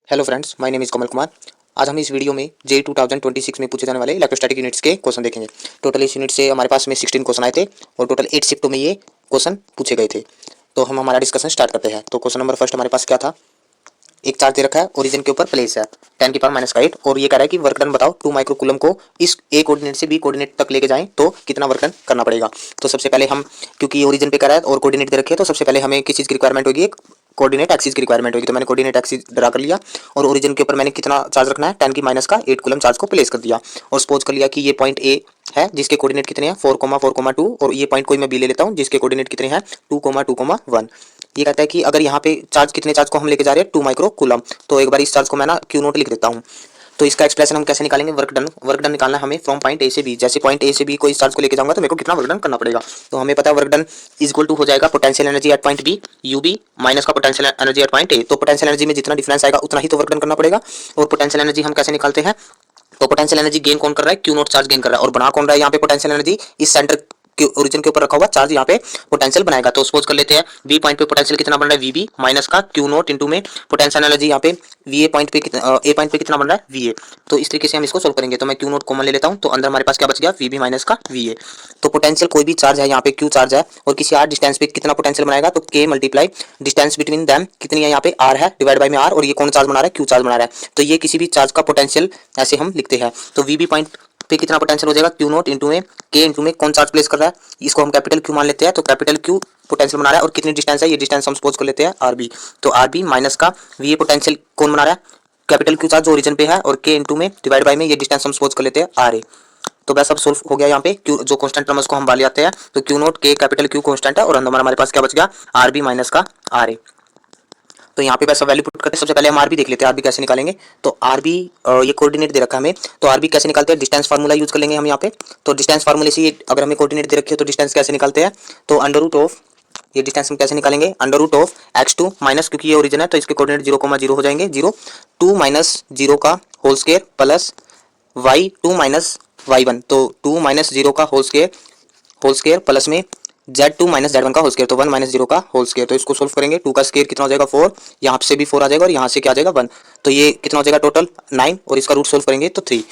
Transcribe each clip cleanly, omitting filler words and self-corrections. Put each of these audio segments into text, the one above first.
Hello friends, my name is Kamal Kumar. आज हम इस वीडियो में जे 2026 में पूछे जाने वाले इलेक्ट्रोस्टैटिक यूनिट्स के क्वेश्चन देखेंगे। टोटल इस यूनिट से हमारे पास में 16 क्वेश्चन आए थे और टोटल 8 शिफ्टों में ये क्वेश्चन पूछे गए थे। तो हम हमारा डिस्कशन स्टार्ट करते हैं। तो क्वेश्चन नंबर फर्स्ट हमारे पास क्या था। एक चार्ज दे रखा है, ओरिजिन के ऊपर प्लेस है 10 की पावर -8 और ये कह रहा है कि वर्क डन बताओ 2 माइक्रो कूलम को इस ए कोऑर्डिनेट से बी कोऑर्डिनेट तक लेके जाएं तो कितना वर्क डन करना पड़ेगा। तो सबसे पहले हम, क्योंकि ये ओरिजिन पे कर रहा है और कोऑर्डिनेट दे रखे है, तो सबसे पहले हमें किस चीज की रिक्वायरमेंट होगी, एक कोऑर्डिनेट एक्सिस की रिक्वायरमेंट होगी। तो मैंने कोऑर्डिनेट एक्सिस ड्रा कर लिया और ओरिजिन के ऊपर मैंने कितना चार्ज रखना है, 10 की -8 कूलम चार्ज को प्लेस कर दिया और सपोज कर लिया कि ये पॉइंट ए है जिसके कोऑर्डिनेट कितने हैं 4,4,2 और ये पॉइंट कोई मैं बी ले लेता हूँ जिसके कोऑर्डिनेट कितने हैं 2,2,1। ये कहता है कि अगर यहाँ पे चार्ज कितने चार्ज को हम लेके जा रहे हैं 2 माइक्रो कूलम। तो एक बार इस चार्ज को मैं ना क्यू नोट लिख देता हूँ। तो इसका एक्सप्रेशन हम कैसे निकालेंगे, वर्क डन निकालना है हमें फ्रॉम पॉइंट ए से बी। जैसे पॉइंट ए से बी को इस चार्ज को लेके जाऊंगा तो मेरे को कितना वर्क डन करना पड़ेगा। तो हमें पता है work done is equal to हो जाएगा potential energy at point B U B minus का potential energy at point A. तो पोटेंशियल एनर्जी में जितना डिफरेंस आएगा उतना ही तो वर्क डन करना पड़ेगा। और पोटेंशियल एनर्जी हम कैसे निकालते हैं, तो पोटेंशियल एनर्जी गेन कौन कर रहा है, क्यू नोट चार्ज गेन कर रहा है और बना कौन रहा है यहाँ पे पोटेंशियल एनर्जी, इस सेंटर ओरिजिन के ऊपर रखा हुआ चार्ज यहाँ पे पोटेंशियल बनाएगा। तो सपोज कर लेते हैं बी पॉइंट पे पोटेंशियल कितना बन रहा है वीबी माइनस का क्यू नोट इंटू में पोटेंशियल एनर्जी यहाँ पे वी पॉइंट पे कितना, ए पॉइंट पे कितना बन रहा है वी ए। तो इस तरीके से हम इसको सोल्व करेंगे। तो मैं क्यू नोट कॉमन ले लेता हूँ तो अंदर हमारे पास क्या बच गया वीबी माइनस का वी ए। तो पोटेंशियल कोई भी चार्ज है यहाँ पे क्यू चार्ज है और किसी आर डिस्टेंस पे कितना पोटेंशियल बनाएगा, तो के मल्टीप्लाई डिस्टेंस बिटवीन दैम कितनी है यहाँ पे आर है डिवाइड बाई में आर, और ये कौन चार्ज बना रहा है क्यू चार्ज बना रहा है। तो ये किसी भी चार्ज का पोटेंशियल ऐसे हम लिखते हैं। तो वीबी पॉइंट पे कितना पोटेंशियल हो जाएगा क्यू नोट इंटू में के इंटू में कौन चार्ज प्लेस कर रहा है, इसको हम कैपिटल क्यू मान लेते हैं। तो कैपिटल क्यू पोटेंशियल बना रहा है और कितनी डिस्टेंस है, ये डिस्टेंस हम सपोज कर लेते हैं आरबी। तो आरबी माइनस का वी पोटेंशियल कौन बना रहा है, कैपिटल क्यू चार्ज जो ओरिजिन पे है, और के इंटू में डिवाइड बाई में ये डिस्टेंस हम सपोज कर लेते हैं आर ए। तो बस अब सोल्व हो गया यहाँ पे क्यू जो कांस्टेंट नंबर्स को हम बाहर ले आते हैं। तो क्यू नोट के कैपिटल क्यू कांस्टेंट है और अंदर हमारे पास क्या बच गया आरबी माइनस का आर ए। तो यहाँ पे बस वैल्यू पुट करते हैं। सबसे पहले हम आरबी देख लेते हैं, आरबी कैसे निकालेंगे। तो आरबी ये कोऑर्डिनेट दे रखा है हमें, तो आरबी कैसे निकालते हैं, डिस्टेंस फार्मूला यूज कर लेंगे हम यहाँ पे। तो डिस्टेंस फार्मूले से अगर हमें कोऑर्डिनेट दे रखी है तो डिस्टेंस कैसे निकालते हैं, तो अंडर रूट ऑफ, ये डिस्टेंस हम कैसे निकालेंगे, under root of x2 minus, क्योंकि ये ओरिजिन है तो इसके कोऑर्डिनेट 0,0 हो जाएंगे 0 2 माइनस 0 का whole square plus y2 minus y1। तो 2 माइनस 0 का होल स्क्वायर प्लस में z2 माइनस z1 का होल स्क्वायर, तो 1 माइनस 0 का होल स्क्वायर। तो इसको सोल्व करेंगे, 2 का स्क्वायर कितना हो जाएगा 4, यहाँ से भी 4 आ जाएगा और यहाँ से क्या आ जाएगा 1। तो ये कितना हो जाएगा टोटल 9 और इसका रूट सोल्व करेंगे तो 3।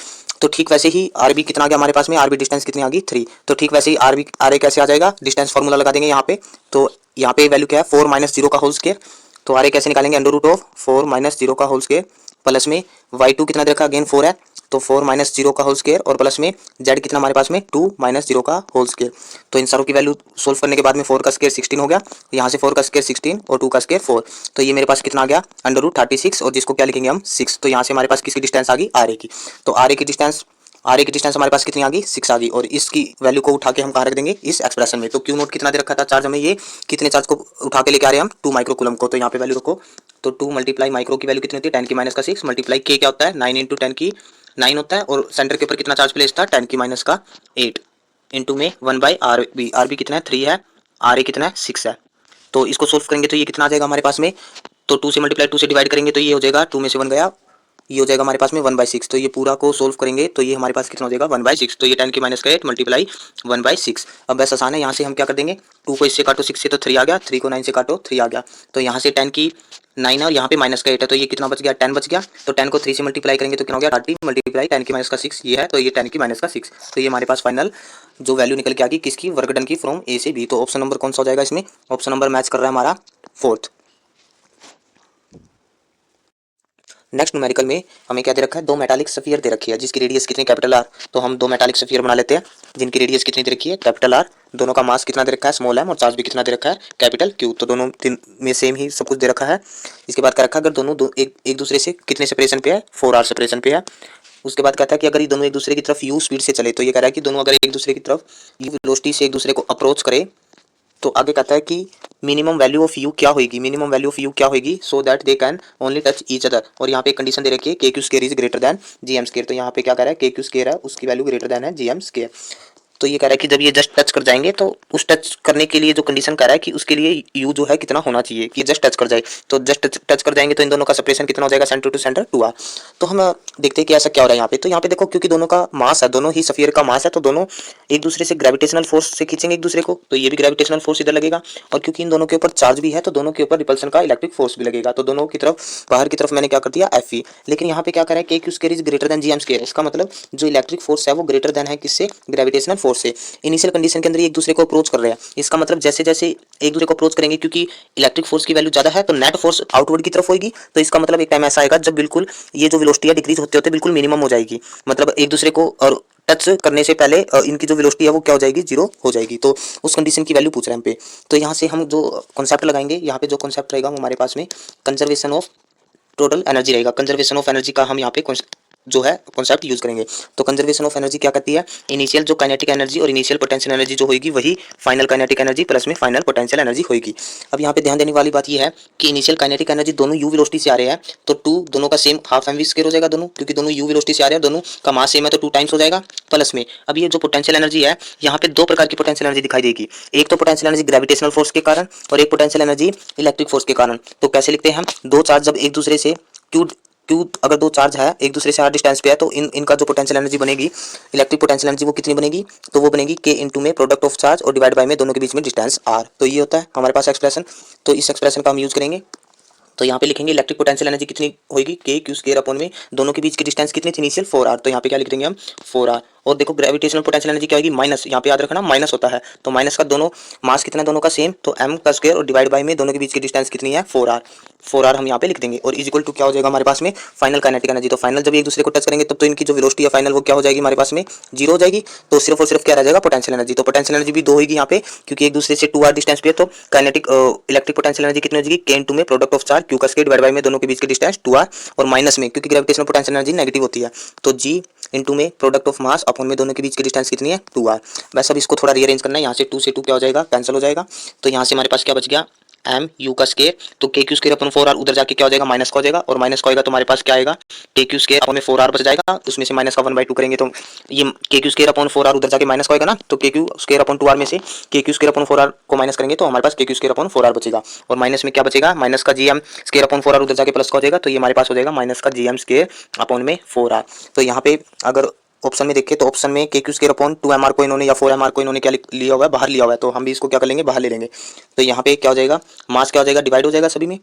तो ठीक वैसे ही आरबी कितना आ गया हमारे पास में, आरबी डिस्टेंस कितनी आ गई 3। तो ठीक वैसे ही आरबी आर कैसे आ जाएगा, डिस्टेंस फार्मूला लगा देंगे यहाँ पे। तो यहाँ पे वैल्यू क्या है 4 माइनस 0 का होल स्क्वायर। तो आर कैसे निकालेंगे, अंडर रूट ऑफ 4 माइनस 0 का होल स्क्वायर प्लस में y2 कितना देखा अगेन 4 है, तो 4 माइनस 0 का होल स्क्वायर और प्लस में z कितना हमारे पास में 2 माइनस 0 का होल स्क्वायर। तो इन सारों की वैल्यू सोल्व करने के बाद में 4 का स्क्वायर 16 हो गया, यहाँ से 4 का स्क्वायर 16 और 2 का स्क्वायर 4। तो ये मेरे पास कितना आ गया अंडर रूट 36 और जिसको क्या लिखेंगे हम 6। तो यहाँ से हमारे पास किसकी डिस्टेंस आ गई आर ए की। तो आर ए की डिस्टेंस हमारे पास कितनी आ गई 6 आ गई और इसकी वैल्यू को उठा के हम कहाँ रख देंगे इस एक्सप्रेशन में। तो क्यू नोट कितना दे रखा था चार्ज हमें, ये कितने चार्ज को उठा के लेके आ रहे हैं हम 2 माइक्रो कूलम को। तो यहाँ पे वैल्यू रखो, तो 2 मल्टीप्लाई माइक्रो की वैल्यू कितनी होती है 10 की माइनस का 6 मल्टीप्लाई के क्या होता है 9 इंटू 10 की 9 होता है और सेंटर के ऊपर कितना चार्ज प्लेस था 10 की माइनस का 8 इंटू में 1 बाई आर बी कितना है 3 है, आर ए कितना है 6 है। तो इसको सोल्व करेंगे तो ये कितना आ जाएगा हमारे पास में, तो 2 से मल्टीप्लाई 2 से डिवाइड करेंगे तो ये हो जाएगा 2 में से 1 गया, ये हो जाएगा हमारे पास में 1/6। तो ये पूरा को सोल्व करेंगे तो ये हमारे पास कितना हो जाएगा 1/6। तो ये 10 की माइनस का 8 मल्टीप्लाई 1/6। अब बस आसान है, यहाँ से हम क्या कर देंगे 2 को इससे काटो 6 से तो 3 आ गया, 3 को 9 से काटो 3 आ गया। तो यहाँ से 10 की 9 है और यहाँ पे माइनस का 8 है, तो ये कितना बच गया 10 बच गया। तो 10 को 3 से मल्टीप्लाई करेंगे तो कितना हो गया 30 मल्टीप्लाई 10 की माइनस का 6 ये है, तो ये 10 की माइनस का 6। तो ये हमारे पास फाइनल जो वैल्यू निकल के आ गई किसकी, वर्क डन की फ्रॉम ए से बी। तो ऑप्शन नंबर कौन सा हो जाएगा इसमें, ऑप्शन नंबर मैच कर रहा है हमारा 4th। नेक्स्ट न्यूमेरिकल में हमें क्या दे रखा है, 2 मेटालिक सफियर दे रखी है जिसकी रेडियस कितनी कैपिटल आर। तो हम 2 मेटालिक सफियर बना लेते हैं जिनकी रेडियस कितनी दे रखी है कैपिटल आर, दोनों का मास कितना दे रखा है स्मॉल एम और चार्ज भी कितना दे रखा है कैपिटल क्यू। तो दोनों में सेम ही सब कुछ दे रखा है। इसके बाद क्या रखा है, अगर दोनों एक दूसरे से कितने सेपरेशन पे है 4 आर सेपरेशन पे है। उसके बाद कहता है कि अगर ये दोनों एक दूसरे की तरफ यू स्पीड से चले, तो ये कह रहा है कि दोनों अगर एक दूसरे की तरफ यू वेलोसिटी से एक दूसरे को अप्रोच करे, तो आगे कहता है कि मिनिमम वैल्यू ऑफ यू क्या होगी, मिनिमम वैल्यू ऑफ यू क्या होगी so that they can only touch each other. और यहाँ पे एक कंडीशन दे रखी है के Q square is greater than G M square. तो यहाँ पे क्या कह रहा है के क्यू स्केयर है उसकी वैल्यू ग्रेटर दैन है जी एम स्केयर। तो ये कह रहा है कि जब ये जस्ट टच कर जाएंगे तो उस टच करने के लिए जो कंडीशन कह रहा है कि उसके लिए यू जो है कितना होना चाहिए कि जस्ट टच कर जाए। तो जस्ट टच कर जाएंगे तो इन दोनों का सेपरेशन कितना हो जाएगा, सेंटर टू सेंटर 2r। तो हम देखते हैं कि ऐसा क्या हो रहा है यहाँ पे। तो यहाँ पे देखो क्योंकि दोनों का मास है, दोनों ही स्फीयर का मास है, तो दोनों एक दूसरे से ग्रेविटेशनल फोर्स से खींचेंगे एक दूसरे को, तो ये भी ग्रेविटेशनल फोर्स इधर लगेगा। और क्योंकि इन दोनों के ऊपर चार्ज भी है तो दोनों के ऊपर रिपल्सन का इलेक्ट्रिक फोर्स भी लगेगा। तो दोनों की तरफ बाहर की तरफ मैंने क्या कर दिया, Fe। लेकिन यहाँ पे क्या करा है, के Q square is greater than GM square. इसका मतलब जो इलेक्ट्रिक फोर्स है वो ग्रेटर देन है किससे, ग्रेविटेशनल फोर्स से। इनिशियल कंडीशन के अंदर एक दूसरे को अप्रोच कर रहे हैं। इसका मतलब जैसे जैसे एक दूसरे को अप्रोच करेंगे, क्योंकि इलेक्ट्रिक फोर्स की वैल्यू ज्यादा है तो नेट फोर्स आउटवर्ड की तरफ होगी। तो इसका मतलब एक टाइम ऐसा आएगा जब बिल्कुल ये जो वेलोसिटी है डिक्रीज होते होते बिल्कुल मिनिमम हो जाएगी। मतलब एक दूसरे को और टच करने से पहले इनकी जो वेलोसिटी है वो क्या हो जाएगी, जीरो हो जाएगी। तो उस कंडीशन की वैल्यू पूछ रहे हैं हम पे। तो यहाँ से हम जो कॉन्सेप्ट लगाएंगे, यहाँ पे जो कॉन्सेप्ट रहेगा वो हमारे पास में कंजर्वेशन ऑफ टोटल एनर्जी रहेगा। कंजर्वेशन ऑफ एनर्जी का हम यहाँ पे जो है कॉन्सेप्ट यूज करेंगे। तो कंजर्वेशन ऑफ एनर्जी क्या कहती है, इनिशियल जो काइनेटिक एनर्जी और इनिशियल पोटेंशियल एनर्जी जो होगी वही फाइनल काइनेटिक एनर्जी प्लस में फाइनल पोटेंशियल एनर्जी होगी। अब यहाँ पे ध्यान देने वाली बात यह है कि इनिशियल काइनेटिक एनर्जी दोनों यू वेलोसिटी से आ रहे हैं, तो टू दोनों का same half M V square हो जाएगा दोनों, क्योंकि दोनों यू वेलोसिटी से आ रहे हैं, दोनों का मास सेम है तो 2 टाइम्स हो जाएगा। प्लस में अब ये जो पोटेंशियल एनर्जी है, यहाँ पे दो प्रकार की पोटेंशियल एनर्जी दिखाई देगी। एक तो पोटेंशियल एनर्जी ग्रेविटेशनल फोर्स के कारण और एक पोटेंशियल एनर्जी इलेक्ट्रिक फोर्स के कारण। तो कैसे लिखते हैं हम, दो चार्ज जब एक दूसरे से क्यू क्यू अगर दो चार्ज है एक दूसरे से r डिस्टेंस पे है तो इनका जो पोटेंशियल एनर्जी बनेगी, इलेक्ट्रिक पोटेंशियल एनर्जी वो कितनी बनेगी, तो वो बनेगी k इंटू में प्रोडक्ट ऑफ चार्ज और डिवाइड बाय में दोनों के बीच में डिस्टेंस r। तो ये होता है हमारे पास एक्सप्रेशन। तो इस एक्सप्रेशन का हम यूज करेंगे। तो यहाँ पे लिखेंगे इलेक्ट्रिक पोटेंशियल एनर्जी कितनी होगी, के क्यू स्क्वायर अपॉन में दोनों के बीच की डिस्टेंस कितनी थी इनिशियल 4r। तो यहाँ पे क्या लिख देंगे हम 4r। और देखो ग्रेविटेशनल पोटेंशियल एनर्जी क्या होगी, माइनस, यहाँ पे याद रखना माइनस होता है। तो माइनस का दोनों मास कितना दोनों का सेम, तो m का स्क्वायर और डिवाइड बाय में दोनों के बीच की डिस्टेंस कितनी है 4r। 4r हम यहाँ पे लिख देंगे। और इज इक्वल टू क्या हो जाएगा हमारे पास में, फाइनल काइनेटिक एनर्जी। तो फाइनल जब एक दूसरे को टच करेंगे तब तो इनकी जो वेलोसिटी है फाइनल वो क्या हो जाएगी हमारे पास में, जीरो हो जाएगी। तो सिर्फ और सिर्फ क्या रह जाएगा, पोटेंशियल एनर्जी। तो पोटेंशियल एनर्जी भी दो होगी यहाँ पे, क्योंकि एक दूसरे से 2r डिस्टेंस पे है। तो काइनेटिक इलेक्ट्रिक पोटेंशियल एनर्जी कितनी हो जाएगी, के इंटू में प्रोडक्ट ऑफ चार्ज क्यू का स्क्वायर डिवाइड बाय में दोनों के बीच की डिस्टेंस 2r, और माइनस में क्योंकि ग्रेविटेशनल पोटेंशियल एनर्जी नेगेटिव होती है तो g इंटू में प्रोडक्ट ऑफ मास अपॉन में दोनों के बीच की डिस्टेंस कितनी है 2r। बस अब इसको थोड़ा रीअरेंज करना है, यहाँ से 2 से 2 क्या हो जाएगा, कैंसिल हो जाएगा। तो यहाँ से हमारे पास क्या बच गया, एम यू का स्क्वायर, तो के क्यू स्क्वायर अपन 4r उधर जाके क्या हो जाएगा, माइनस का हो जाएगा। और माइनस का होगा तो हमारे पास क्या आएगा, के क्यू स्क्वायर अपन में 4r बच जाएगा, उसमें से माइनस का 1/2 करेंगे तो ये के क्यू स्क्वायर अपन 4r उधर जाके माइनस का होगा ना, तो के क्यू स्क्वायर अपन 2r में से के क्यू स्क्वायर अपन 4r को माइनस करेंगे तो हमारे पास के क्यू स्क्वायर अपन 4r बचेगा। और माइनस में क्या बचेगा, माइनस का जी एम स्क्वायर अपन 4r उधर जाके प्लस का हो जाएगा, तो ये हमारे पास हो जाएगा माइनस का जी एम स्क्वायर अपन में 4r। तो यहाँ पे अगर ऑप्शन में देखें तो ऑप्शन में K Q square upon 2mr को इन्होंने या 4mr को इन्होंने क्या लिया हुआ है, बाहर लिया हुआ है। तो हम भी इसको क्या कर लेंगे, बाहर ले लेंगे। तो यहाँ पे क्या हो जाएगा, मास क्या हो जाएगा, डिवाइड हो जाएगा सभी में।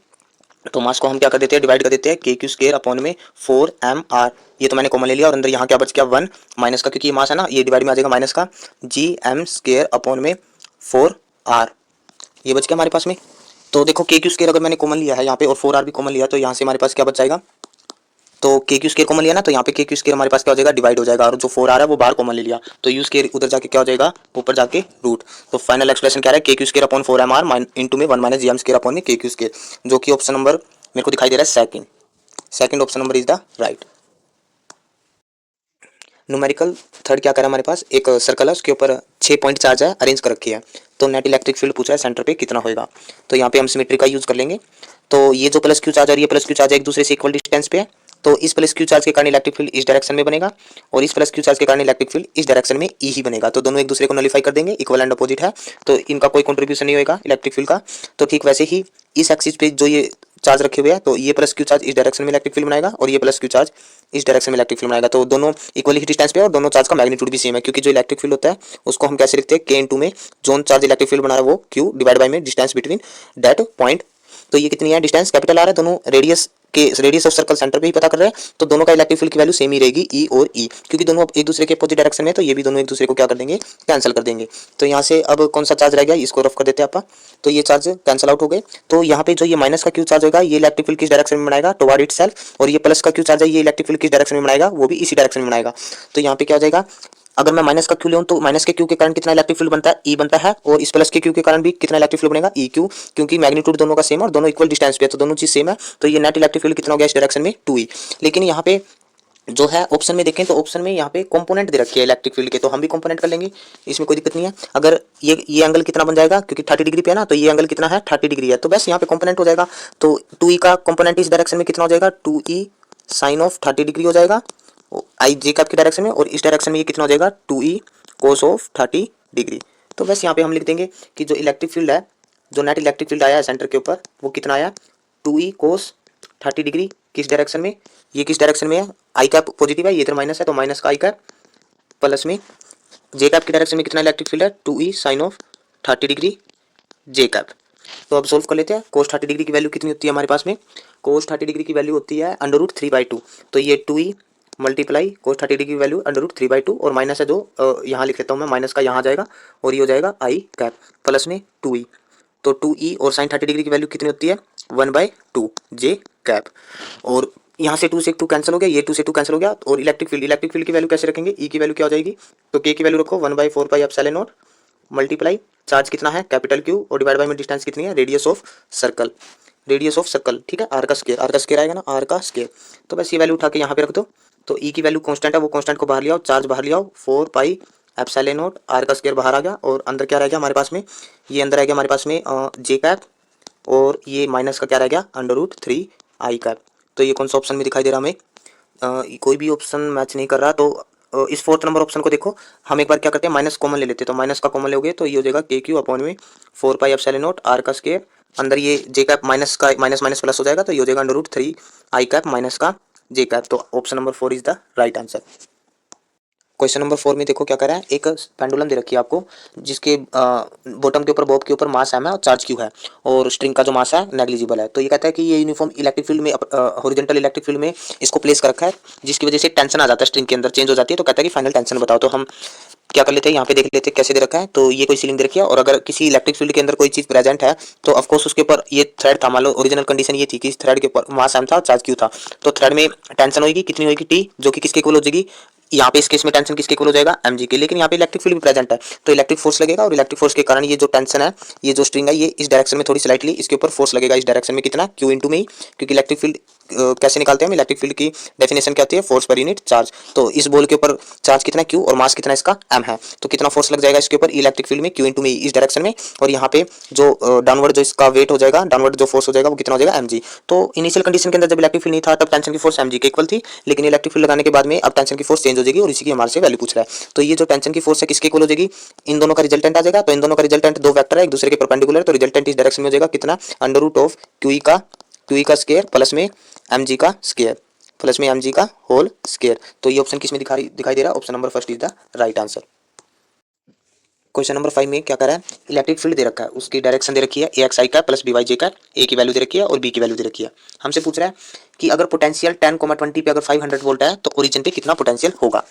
तो मास को हम क्या कर देते हैं, डिवाइड कर देते हैं के क्यू स्क्वायर अपॉन में 4mr। ये तो मैंने कॉमन ले लिया और अंदर यहाँ क्या बच गया 1 माइनस का, क्योंकि ये मास है ना, ये डिवाइड में आ जाएगा माइनस का जी एम स्क्वायर अपॉन में 4r। ये बच गया हमारे पास में। तो देखो के क्यू स्क्वायर अगर मैंने कॉमन लिया है यहाँ पे और 4r भी कॉमन लिया, तो यहाँ से हमारे पास क्या बच जाएगा, तो के क्यू स्क्वायर कॉमन लिया ना, तो यहाँ पे के क्यू स्क्वायर हमारे पास क्या हो जाएगा, डिवाइड हो जाएगा। और जो 4r है वो बाहर कॉमन ले लिया, तो यू स्क्वायर उधर जाके क्या हो जाएगा, ऊपर जाके रूट। तो फाइनल एक्सप्रेशन क्या है, के Q square upon 4mr into में 1 minus G M square upon में के क्यू स्क्वायर, जो कि ऑप्शन नंबर मेरे को दिखाई दे रहा है second option number is the right. Numerical third क्या करा हमारे पास, एक सर्कल है उसके ऊपर 6 पॉइंट चार्ज है, अरेंज कर रखी है। तो नेट इलेक्ट्रिक फील्ड पूछा है सेंटर पे कितना होगा। तो यहाँ पे हम सिमेट्री का यूज कर लेंगे। तो ये जो प्लस क्यू चार्ज और ये प्लस क्यू चार्ज एक दूसरे से इक्वल डिस्टेंस पे है, तो इस प्लस क्यू चार्ज के कारण इलेक्ट्रिक फील्ड इस डायरेक्शन में बनेगा और इस प्लस क्यू चार्ज के कारण इलेक्ट्रिक फील्ड इस डायरेक्शन में ई ही बनेगा। तो दोनों एक दूसरे को नलीफाई कर देंगे, इक्वल एंड अपोजिट है, तो इनका कोई कंट्रीब्यूशन नहीं होगा इलेक्ट्रिक फील्ड का। तो ठीक वैसे ही इस एक्सिस पे जो ये चार्ज रखे हुए हैं, तो ये प्लस क्यू चार्ज इस डायरेक्शन में इलेक्ट्रिक फील्ड बनाएगा और ये प्लस क्यू चार्ज इस डायरेक्शन में इलेक्ट्रिक फील्ड बनाएगा। तो दोनों इक्वली ही डिस्टेंस पे और दोनों चार्ज का मैग्नीट्यूड भी सेम है, क्योंकि जो इलेक्ट्रिक फील्ड होता है उसको हम कैसे लिखते हैं, के इंटू में जोन चार्ज इलेक्ट्रिक फील्ड बना रहा है वो क्यू डिवाइड बाय में डिस्टेंस बिटवीन दैट पॉइंट। तो ये कितनी है, डिस्टेंस कैपिटल आ रहा है, दोनों रेडियस ऑफ सर्कल सेंटर पे ही पता कर रहे हैं, तो दोनों का इलेक्ट्रिक फील्ड की वैल्यू सेम ही रहेगी ई और ई, क्योंकि दोनों एक दूसरे के अपोजिट डायरेक्शन में, तो ये भी दोनों एक दूसरे को क्या कर देंगे, कैंसिल कर देंगे। तो यहाँ से अब कौन सा चार्ज रह गया, इसको रफ कर देते हैं आप। तो ये चार्ज कैंसिल आउट हो गए। तो यहाँ पे जो ये माइनस का क्यू चार्ज होगा ये इलेक्ट्रिक फील्ड किस डायरेक्शन में बनाएगा, टुवर्ड इटसेल्फ, और ये प्लस का क्यू चार्ज है ये इलेक्ट्रिक फील्ड किस डायरेक्शन में बनाएगा, वो भी इसी डायरेक्शन में बनाएगा। तो यहाँ पे क्या हो जाएगा, अगर मैं माइनस का क्यू लूँ तो माइनस के क्यू के कारण कितना इलेक्ट्रिक फील्ड बनता है, ई बनता है, और इस प्लस के क्यू के कारण भी कितना इलेक्ट्रिक फील्ड बनेगा, ई क्यू, क्योंकि मैग्नीट्यूड दोनों का सेम और दोनों इक्वल डिस्टेंस पे है, तो दोनों चीज सेम है। तो ये नेट इलेक्ट्रिक फील्ड कितना हो गया इस डायरेक्शन में 2e। लेकिन यहाँ पे जो है ऑप्शन में देखें तो ऑप्शन में यहाँ पे कंपोनेंट दे रखी है इलेक्ट्रिक फील्ड के, तो हम भी कंपोनेंट कर लेंगे, इसमें कोई दिक्कत नहीं है। अगर ये एंगल कितना बन जाएगा, क्योंकि 30 डिग्री पे है ना, तो ये एंगल कितना है 30 डिग्री है, तो बस यहाँ पे कंपोनेंट हो जाएगा। तो 2e का कंपोनेंट इस डायरेक्शन में कितना हो जाएगा, 2e साइन ऑफ 30 डिग्री हो जाएगा आई जे का आपकी डायरेक्शन में, और इस डायरेक्शन में ये कितना हो जाएगा 2e कोस ऑफ 30 डिग्री। तो बस यहाँ पे हम लिख देंगे कि जो इलेक्ट्रिक फील्ड है, जो नेट इलेक्ट्रिक फील्ड आया है सेंटर के ऊपर, वो कितना आया 2e कोस 30 डिग्री। किस डायरेक्शन में, ये किस डायरेक्शन में है, आई कैप पॉजिटिव है, ये इधर माइनस है तो माइनस का आई कैप, प्लस में जे कैप की डायरेक्शन में कितना इलेक्ट्रिक फील्ड है 2e sine of 30 degree J cap. तो अब सोल्व कर लेते हैं। कोस 30 डिग्री की वैल्यू कितनी होती है हमारे पास में, कोस 30 डिग्री की वैल्यू होती है √3/2। तो ये 2e मल्टीप्लाई कोस 30 डिग्री की वैल्यू √3/2 और माइनस है जो यहाँ लिख लेता हूँ मैं, माइनस का यहाँ आ जाएगा और ये हो जाएगा आई कैप प्लस में 2e। तो 2e और साइन 30 डिग्री की वैल्यू कितनी होती है 1/2 जे कैप। और यहाँ से 2 से 2 कैंसिल हो गया, ये 2 से 2 कैंसिल हो गया। और इलेक्ट्रिक फील्ड की वैल्यू कैसे रखेंगे, ई की वैल्यू क्या हो जाएगी, तो के की वैल्यू रखो 1/4πε0 मल्टीप्लाई चार्ज कितना है कैपिटल क्यू और डिवाइड बाय में डिस्टेंस कितनी है radius of circle, radius of circle, ठीक है, आर का स्क्वायर आएगा ना, आर का स्क्वायर। तो बस ये वैल्यू उठा के यहाँ पे रख दो। तो ई की वैल्यू कांस्टेंट है, वो कांस्टेंट को बाहर ले आओ, चार्ज बाहर ले आओ, 4πε0 आर का स्क्वायर बाहर आ गया और अंदर क्या रह गया हमारे पास में, ये अंदर आ गया हमारे पास में जे कैप और ये माइनस का क्या रह गया √3 आई कैप। तो ये कौन सा ऑप्शन में दिखाई दे रहा हमें, कोई भी ऑप्शन मैच नहीं कर रहा। तो इस 4th नंबर ऑप्शन को देखो, हम एक बार क्या करते हैं माइनस कॉमन ले लेते हैं। तो माइनस का कॉमन लोगे तो ये हो जाएगा के क्यू अपॉन में 4πε0 आर का स्क्वायर, अंदर ये जे कैप माइनस का माइनस माइनस प्लस हो जाएगा तो ये हो जाएगा √3 आई कैप माइनस का जे कैप। तो option number 4 is the right answer. Question number 4 में देखो क्या कर रहा है, एक पेंडुलम दे रखी है आपको जिसके बॉटम के ऊपर बॉब के ऊपर मास एम है और चार्ज क्यू है और स्ट्रिंग का जो मास है नेग्लिजिबल है। तो ये कहता है कि ये यूनिफॉर्म इलेक्ट्रिक फील्ड में हॉरिजॉन्टल इलेक्ट्रिक फील्ड में इसको प्लेस कर रखा है जिसकी वजह से टेंशन आ जाता है, स्ट्रिंग के अंदर चेंज हो जाती है। तो कहता है कि फाइनल टेंशन बताओ। तो हम क्या कर लेते हैं, यहाँ पे देख लेते हैं कैसे दे रखा है। तो ये कोई सीलिंग दे रखी है और अगर किसी इलेक्ट्रिक फील्ड के अंदर कोई चीज प्रेजेंट है तो ऑफकोर्स उसके ऊपर ये थ्रेड था, मान लो ओरिजिनल कंडीशन ये थी कि इस थ्रेड के ऊपर मास एम था और चार्ज क्यू था। तो थ्रेड में टेंशन होगी कितनी होगी टी, जो कि किसके इक्वल हो जाएगी, यहाँ पे इस केस में टेंशन किसके इक्वल हो जाएगा mg के। लेकिन यहाँ पे इलेक्ट्रिक फील्ड भी प्रेजेंट है तो इलेक्ट्रिक फोर्स लगेगा और इलेक्ट्रिक फोर्स के कारण ये जो टेंशन है, ये जो स्ट्रिंग है, ये इस डायरेक्शन में थोड़ी स्लाइटली इसके ऊपर फोर्स लगेगा इस डायरेक्शन में कितना q इंटू में ही, क्योंकि इलेक्ट्रिक फील्ड कैसे निकालते हैं हम, इलेक्ट्रिक फील्ड की डेफिनेशन क्या होती है फोर्स पर यूनिट चार्ज। तो इस बॉल के ऊपर चार्ज कितना q और मास कितना इसका m है, तो कितना फोर्स लग जाएगा इसके ऊपर इलेक्ट्रिक फील्ड में q इंटू में इस डायरेक्शन में। और यहाँ पे जो डाउनवर्ड जो इसका वेट हो जाएगा, डाउनवर्ड जो फोर्स हो जाएगा वो कितना हो जाएगा mg। तो इनिशियल कंडीशन के अंदर जब इलेक्ट्रिक फील्ड नहीं था तब टेंशन की फोर्स mg के इक्वल थी, लेकिन इलेक्ट्रिक फील्ड लगाने के बाद में अब टेंशन की फोर्स चेंज हो जाएगी और इसी की हमारे से वैल्यू पूछ रहा है। तो ये जो टेंशन की फोर्स है किसके इक्वल हो जाएगी, इन दोनों का रिजल्टेंट आ जाएगा। तो इन दोनों का रिजल्टेंट दो वेक्टर है एक दूसरे के परपेंडिकुलर, तो रिजल्टेंट इस डायरेक्शन में हो जाएगा कितना √QE का स्क्वायर प्लस में mg का स्क्वायर प्लस में mg का होल स्क्वायर। तो ये ऑप्शन किस में दिखाई दे रहा है, option number first is the right answer. Question number 5 में क्या कर रहा है, इलेक्ट्रिक फील्ड दे रखा है, उसकी डायरेक्शन दे रखी है ax i का प्लस by j का, a की वैल्यू दे रखी है और b की वैल्यू दे रखी है। हमसे पूछ रहा है कि अगर पोटेंशियल 10,20 पे अगर 500 वोल्ट है तो ओरिजिन पे कितना पोटेंशियल होगा।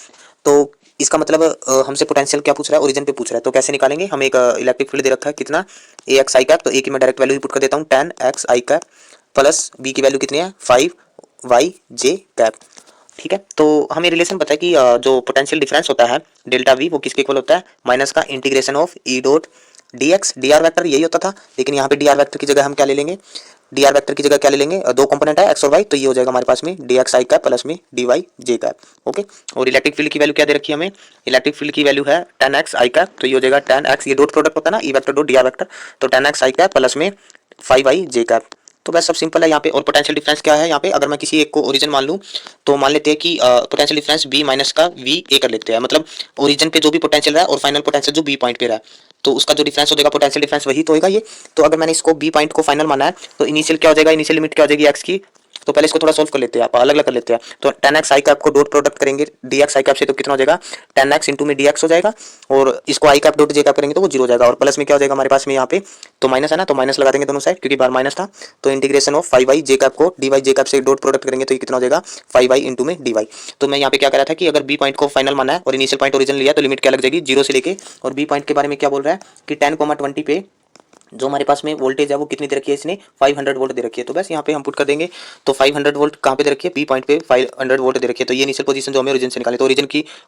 तो इसका मतलब हमसे पोटेंशियल क्या पूछ रहा है, ओरिजिन पे पूछ रहा है। तो कैसे निकालेंगे, हम एक इलेक्ट्रिक फील्ड दे रखा है कितना ax i कैप, तो a की मैं डायरेक्ट वैल्यू पुट कर देता हूँ 10x i cap plus b की वैल्यू कितनी है 5y j कैप, ठीक है। तो हमें रिलेशन पता है कि जो पोटेंशियल डिफरेंस होता है डेल्टा वी वो किसके इक्वल होता है, माइनस का integration of E dot D x, D R vector यही होता था, लेकिन यहाँ पे डी आर वैक्टर की जगह हम क्या ले लेंगे, डी आर वैक्टर की जगह क्या ले लेंगे, दो कंपोनेंट है एक्स और वाई, तो ये हो जाएगा हमारे पास में डी एक्स आई कैप प्लस में डी वाई जे कैप, ओके। और इलेक्ट्रिक फील्ड की वैल्यू क्या दे रखी है हमें, इलेक्ट्रिक फील्ड की वैल्यू है 10x आई कैप, तो ये हो जाएगा 10x, ये डॉट प्रोडक्ट होता है ना E vector dot D R vector, तो 10x आई कैप प्लस में 5y जे कैप। तो बस सब सिंपल है यहाँ पे। और पोटेंशियल डिफरेंस क्या है यहाँ पे, अगर मैं किसी एक को ओरिजिन मान लूँ तो मान लेते हैं कि पोटेंशियल डिफरेंस b माइनस का वी ए कर लेते हैं, मतलब ओरिजिन पे जो भी पोटेंशियल रहा है और फाइनल पोटेंशियल जो b पॉइंट पे रहा है तो उसका जो डिफरेंस हो जाएगा पोटेंशियल डिफरेंस वही तो होगा ये। तो अगर मैंने इसको b पॉइंट को फाइनल माना है तो इनिशियल क्या हो जाएगा, इनिशियल लिमिट क्या हो जाएगी x की। तो पहले इसको थोड़ा सोल्व कर लेते हैं, आप अलग अलग कर लेते हैं। तो 10x आई कैप को डॉट प्रोडक्ट करेंगे dx आई कैप से तो कितना हो जाएगा 10x इंटू में dx हो जाएगा, और इसको आई कैप डॉट जे कैप करेंगे तो वो 0 हो जाएगा, और प्लस में क्या हो जाएगा हमारे पास में यहाँ पे तो माइनस है ना, तो माइनस लगा देंगे दोनों साइड क्योंकि बार माइनस था। तो integration of 5y J cap को dy जे कैप से डॉट प्रोडक्ट करेंगे तो ये कितना हो जाएगा 5y इंटू में dy। तो मैं यहाँ पे क्या करा था कि अगर b पॉइंट को फाइनल माना है और इनिशियल पॉइंट ओरिजिन लिया तो लिमिट क्या लग जाएगी 0 से लेके, और b पॉइंट के बारे में क्या बोल रहा है कि 10,20 पे जो हमारे पास में वोल्टेज है वो कितनी दे रखी है, इसने 500 वोल्ट दे रखी है। तो बस यहाँ पे हम पुट कर देंगे तो 500 वोल्ट कहाँ पे दे रखी है, बी पॉइंट पे 500 वोल्ट दे रखी है। तो ये इनिशियल पोजीशन जो हमें ओरिजिन से निकाले, तो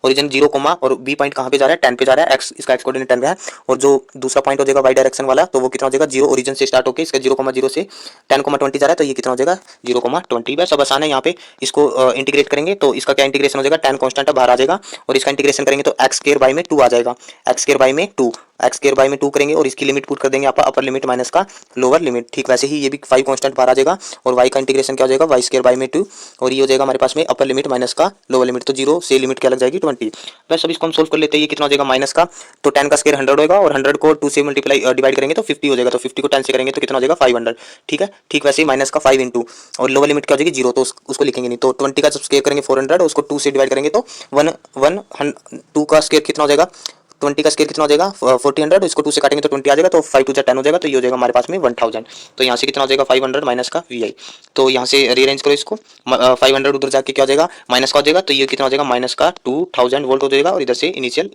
ओरिजिन 0 और बी पॉइंट कहाँ पे जा रहा है 10 पे जा रहा है, एक्स इसका एक्स कोऑर्डिनेट 10 है, और जो दूसरा पॉइंट हो जाएगा वाई डायरेक्शन वाला तो वो कितना हो जाएगा 0 ओरिजिन से स्टार्ट होकर इसका 0,0 से 10,20 जा रहा है, तो ये कितना हो जाएगा 0,20। बस अब आसान है, यहाँ पे इसको इंटीग्रेट करेंगे तो इसका क्या इंटीग्रेशन हो जाएगा, 10 कॉन्स्टेंट बाहर आ जाएगा और इसका इंटीग्रेशन करेंगे तो एक्स स्क्वायर बाई में 2 आ जाएगा, एक्स स्क्वायर बाई में 2 एक्स स्क्वायर बाई में 2 करेंगे और इसकी लिमिट पुट कर देंगे आप अपर लिमिट माइनस का लोअर लिमिट। ठीक वैसे ही ये भी 5 कांस्टेंट बाहर आ जाएगा और y का इंटीग्रेशन क्या हो जाएगा वाई स्क्वायर बाई में 2 और ये हो जाएगा हमारे पास में अपर लिमिट माइनस का लोअर लिमिट। तो 0 से लिमिट क्या लग जाएगी 20। बस अब इसको हम सोल्व कर लेते हैं। ये कितना हो जाएगा माइनस का, तो 10 का स्क्वायर 100 होगा और 100 को 2 से मल्टीप्लाई डिवाइड करेंगे तो 50 हो जाएगा, तो 50 को 10 से करेंगे तो कितना हो जाएगा 500। ठीक है, ठीक वैसे ही माइनस का 5 इंटू और लोअर लिमिट क्या हो जाएगी 0, तो उसको लिखेंगे नहीं। तो 20 का जब स्क्वायर करेंगे 400 और उसको 2 से डिवाइड करेंगे तो 2 का स्क्वायर कितना हो जाएगा 20 का स्क्वायर कितना हो जाएगा 1400, इसको 2 से काटेंगे तो 20 आ जाएगा, तो 5 टू 10 हो जाएगा, तो ये हो जाएगा हमारे पास में 1000। तो यहाँ से कितना हो जाएगा 500 माइनस का वी आई। तो यहाँ से रीअरेंज करो इसको, 500 उधर जाके क्या हो जाएगा माइनस का हो जाएगा, तो ये कितना हो जाएगा माइनस का 2000 वोल्ट हो जाएगा और इधर से इनिशियल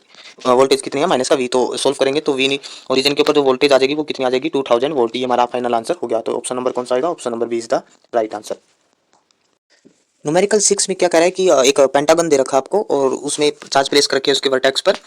वोल्टेज कितनी है माइनस का वी। तो सोल्व करेंगे तो वी ओरिजिन के ऊपर जो वोल्टेज आ जाएगी वो कितनी आ जाएगी 2000 वोल्ट। ये हमारा फाइनल आंसर हो गया। तो ऑप्शन नंबर कौन सा आएगा, option number B is the right answer. Numerical 6 में क्या कह रहा है कि एक पेंटागन दे रखा है आपको और उसमें चार्ज प्लेस कर रखे है उसके वर्टेक्स पर।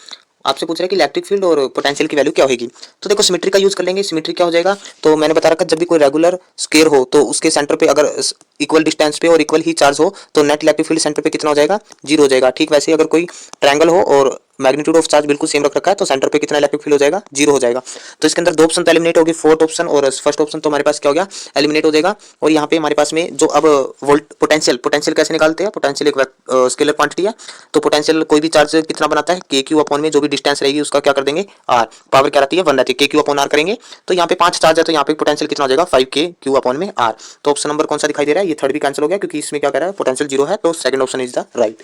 आपसे पूछ रहा है कि इलेक्ट्रिक फील्ड और पोटेंशियल की वैल्यू क्या होगी। तो देखो सिमेट्री का यूज कर लेंगे। सिमेट्री क्या हो जाएगा, तो मैंने बता रखा जब भी कोई रेगुलर स्क्वायर हो तो उसके सेंटर पे अगर इक्वल डिस्टेंस पे और इक्वल ही चार्ज हो तो नेट इलेक्ट्रिक फील्ड सेंटर पे कितना हो जाएगा 0 हो जाएगा। ठीक वैसे ही अगर कोई ट्रायंगल हो और मैग्नीट्यूड ऑफ चार्ज बिल्कुल सेम रख रखा है तो सेंटर पे कितना इलेक्ट्रिक फील्ड हो जाएगा 0 हो जाएगा। तो इसके अंदर दो ऑप्शन तो एलिमिनेट होगी, फोर्थ ऑप्शन और फर्स्ट ऑप्शन तो हमारे पास क्या हो गया एलिमिनेट हो जाएगा। और यहाँ पे हमारे पास में जो अब वोल्ट पोटेंशियल कैसे निकालते हैं, पोटेंशियल एक स्केलर क्वांटिटी है, तो पोटेंशियल कोई भी चार्ज कितना बनाता है के क्यू अपॉन में जो भी डिस्टेंस रहेगी उसका क्या कर देंगे आर, पावर क्या रहती है 1 रहती है, के क्यू अपॉन आर करेंगे। तो यहाँ पे 5 चार्ज है तो यहाँ पे पोटेंशियल कितना हो जाएगा 5 के क्यू अपॉन में आर। तो ऑप्शन नंबर कौन सा दिखाई दे रहा है, ये थर्ड भी कैंसिल हो गया क्योंकि इसमें क्या कह रहा है पोटेंशियल 0 है, तो second option is the right.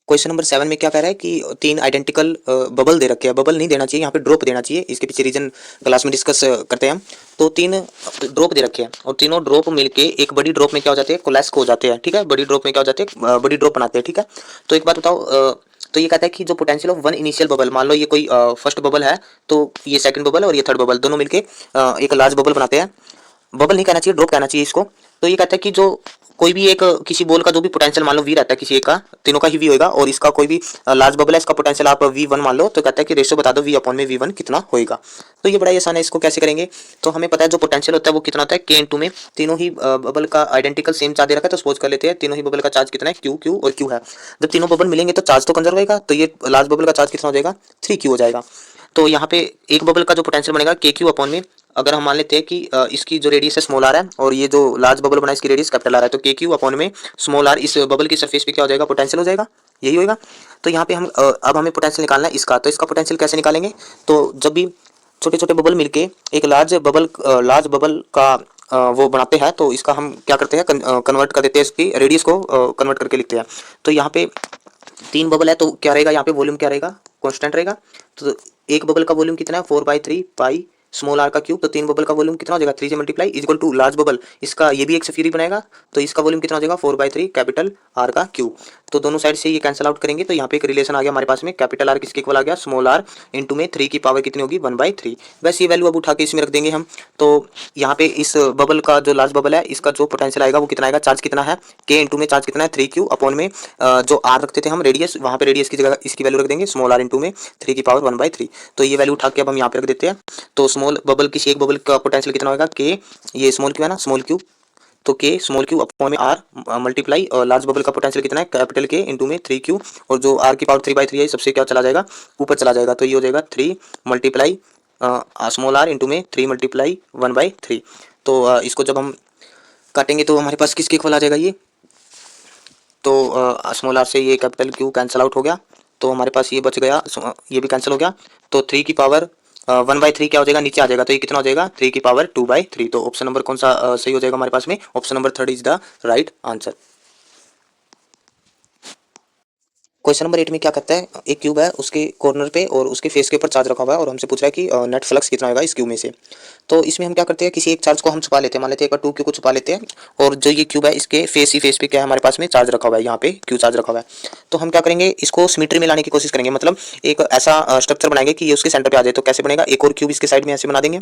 Question number 7 में क्या कह रहा है कि 3 आइडेंटिकल बबल दे रखे हैं, बबल नहीं देना चाहिए यहाँ पे ड्रॉप देना चाहिए, इसके पीछे रीजन क्लास में डिस्कस करते हैं हम। तो 3 ड्रॉप दे रखे हैं और तीनों ड्रॉप मिलके एक बड़ी ड्रॉप में क्या हो जाते हैं कोलैप्स हो जाते हैं। ठीक है, बड़ी ड्रॉप में क्या हो जाते हैं बड़ी ड्रॉप बनाते हैं। ठीक है, तो एक बात बताओ, तो ये कहता है कि जो potential of one initial bubble, मान लो ये कोई फर्स्ट बबल है तो ये सेकंड बबल और ये थर्ड बबल दोनों मिलके एक लार्ज बबल बनाते हैं। बबल नहीं कहना चाहिए ड्रॉप कहना चाहिए इसको। तो ये कहता है कि जो कोई भी एक किसी बॉल का जो भी पोटेंशियल मान लो वी रहता है किसी एक का, तीनों का ही वी होगा और इसका कोई भी लार्ज बबल है इसका पोटेंशियल आप V1 मान लो, तो कहता है कि रेशियो बता दो V अपॉन में V1 कितना होएगा। तो ये बड़ा आसान है, इसको कैसे करेंगे, तो हमें पता है जो पोटेंशियल होता है वो कितना होता है K इंटू में तीनों ही बबल का आइडेंटिकल सेम चार्ज दे रखा है, तो सपोज कर लेते हैं तीनों ही बबल का चार्ज कितना है Q Q और Q है। जब तीनों बबल मिलेंगे तो चार्ज तो कंजर्व होगा, तो ये लार्ज बबल का चार्ज कितना हो जाएगा 3Q हो जाएगा। तो यहाँ पे एक बबल का जो पोटेंशियल बनेगा के क्यू अपॉन में, अगर हम मान लेते हैं कि इसकी जो रेडियस है स्मॉल आर है और ये जो लार्ज बबल बना है इसकी रेडियस कैपिटल आर है, तो के क्यू अपॉन में स्मॉल आर इस बबल की सरफेस पे क्या हो जाएगा पोटेंशियल हो जाएगा, यही होगा। तो यहाँ पे हम अब हमें पोटेंशियल निकालना है इसका, तो इसका पोटेंशियल कैसे निकालेंगे, तो जब भी छोटे छोटे बबल मिलके एक लार्ज बबल का वो बनाते हैं तो इसका हम क्या करते हैं कन्वर्ट कर देते हैं, इसकी रेडियस को कन्वर्ट करके लिखते हैं। तो यहाँ पे 3 बबल है तो क्या रहेगा यहाँ पे वॉल्यूम क्या रहेगा कांस्टेंट रहेगा। तो एक बबल का वॉल्यूम कितना है 4/3 पाई स्मॉल आर का क्यूब, तो 3 बबल का वॉल्यूम कितना हो जाएगा 3 से multiply equal to large bubble, इसका ये भी एक सफीरी बनाएगा तो इसका वॉल्यूम कितना हो जाएगा 4/3 कैपिटल आर का क्यूब। तो दोनों साइड से ये कैंसिल आउट करेंगे तो यहाँ पे एक रिलेशन आ गया हमारे पास में, कैपिटल आर किसके इक्वल आ गया स्मॉल आर इंटू में 3 की पावर कितनी होगी 1/3। बस ये वैल्यू अब उठा के इसमें रख देंगे हम। तो यहाँ पे इस बबल का जो लार्ज बबल है इसका जो पोटेंशियल आएगा वो कितना आएगा, चार्ज कितना है के इंटू में चार्ज कितना है 3Q अपॉन में जो आर रखते थे हम रेडियस, वहाँ पे रेडियस की जगह इसकी वैल्यू रख देंगे स्मॉल आर इंटू में 3 की पावर 1/3। तो ये वैल्यू उठा के अब हम यहाँ पे रख देते हैं। तो स्मॉल बबल किसी एक बबल का पोटेंशियल कितना होगा के, ये स्मॉल क्यू है ना स्मॉल क्यू, तो के स्मॉल क्यू अपॉन में आर मल्टीप्लाई लार्ज बबल का पोटेंशियल कितना है कैपिटल के इंटू में 3Q और जो आर की पावर 3/3 है सबसे क्या चला जाएगा ऊपर चला जाएगा, तो ये हो जाएगा 3 मल्टीप्लाई स्मॉल आर इंटू में 3 मल्टीप्लाई 1/3। तो इसको जब हम काटेंगे तो हमारे पास किसके इक्वल आ जाएगा ये, तो स्मॉल आर से ये कैपिटल क्यू कैंसिल आउट हो गया तो हमारे पास ये बच गया, ये भी कैंसिल हो गया। तो 3 की पावर 1/3 क्या हो जाएगा नीचे आ जाएगा, तो ये कितना हो जाएगा 3 की पावर 2/3। तो ऑप्शन नंबर कौन सा सही हो जाएगा हमारे पास में, option number 3 is the right answer. Question number 8 में क्या कहता है, एक क्यूब है उसके कॉर्नर पे और उसके फेस के ऊपर चार्ज रखा हुआ है और हमसे पूछ रहा है कि नेट फ्लक्स कितना होगा इस क्यूब में से। तो इसमें हम क्या करते हैं किसी एक चार्ज को हम छुपा लेते हैं, मान लेते हैं एक बार 2Q को छुपा लेते हैं और जो ये क्यूब है इसके फेस पे क्या है हमारे पास में चार्ज रखा हुआ है, यहाँ पे क्यू चार्ज रखा हुआ है। तो हम क्या करेंगे इसको सिमेट्री में लाने की कोशिश करेंगे, मतलब एक ऐसा स्ट्रक्चर बनाएंगे कि ये उसके सेंटर पे आ जाए। तो कैसे बनेगा, एक और क्यूब इसके साइड में ऐसे बना देंगे,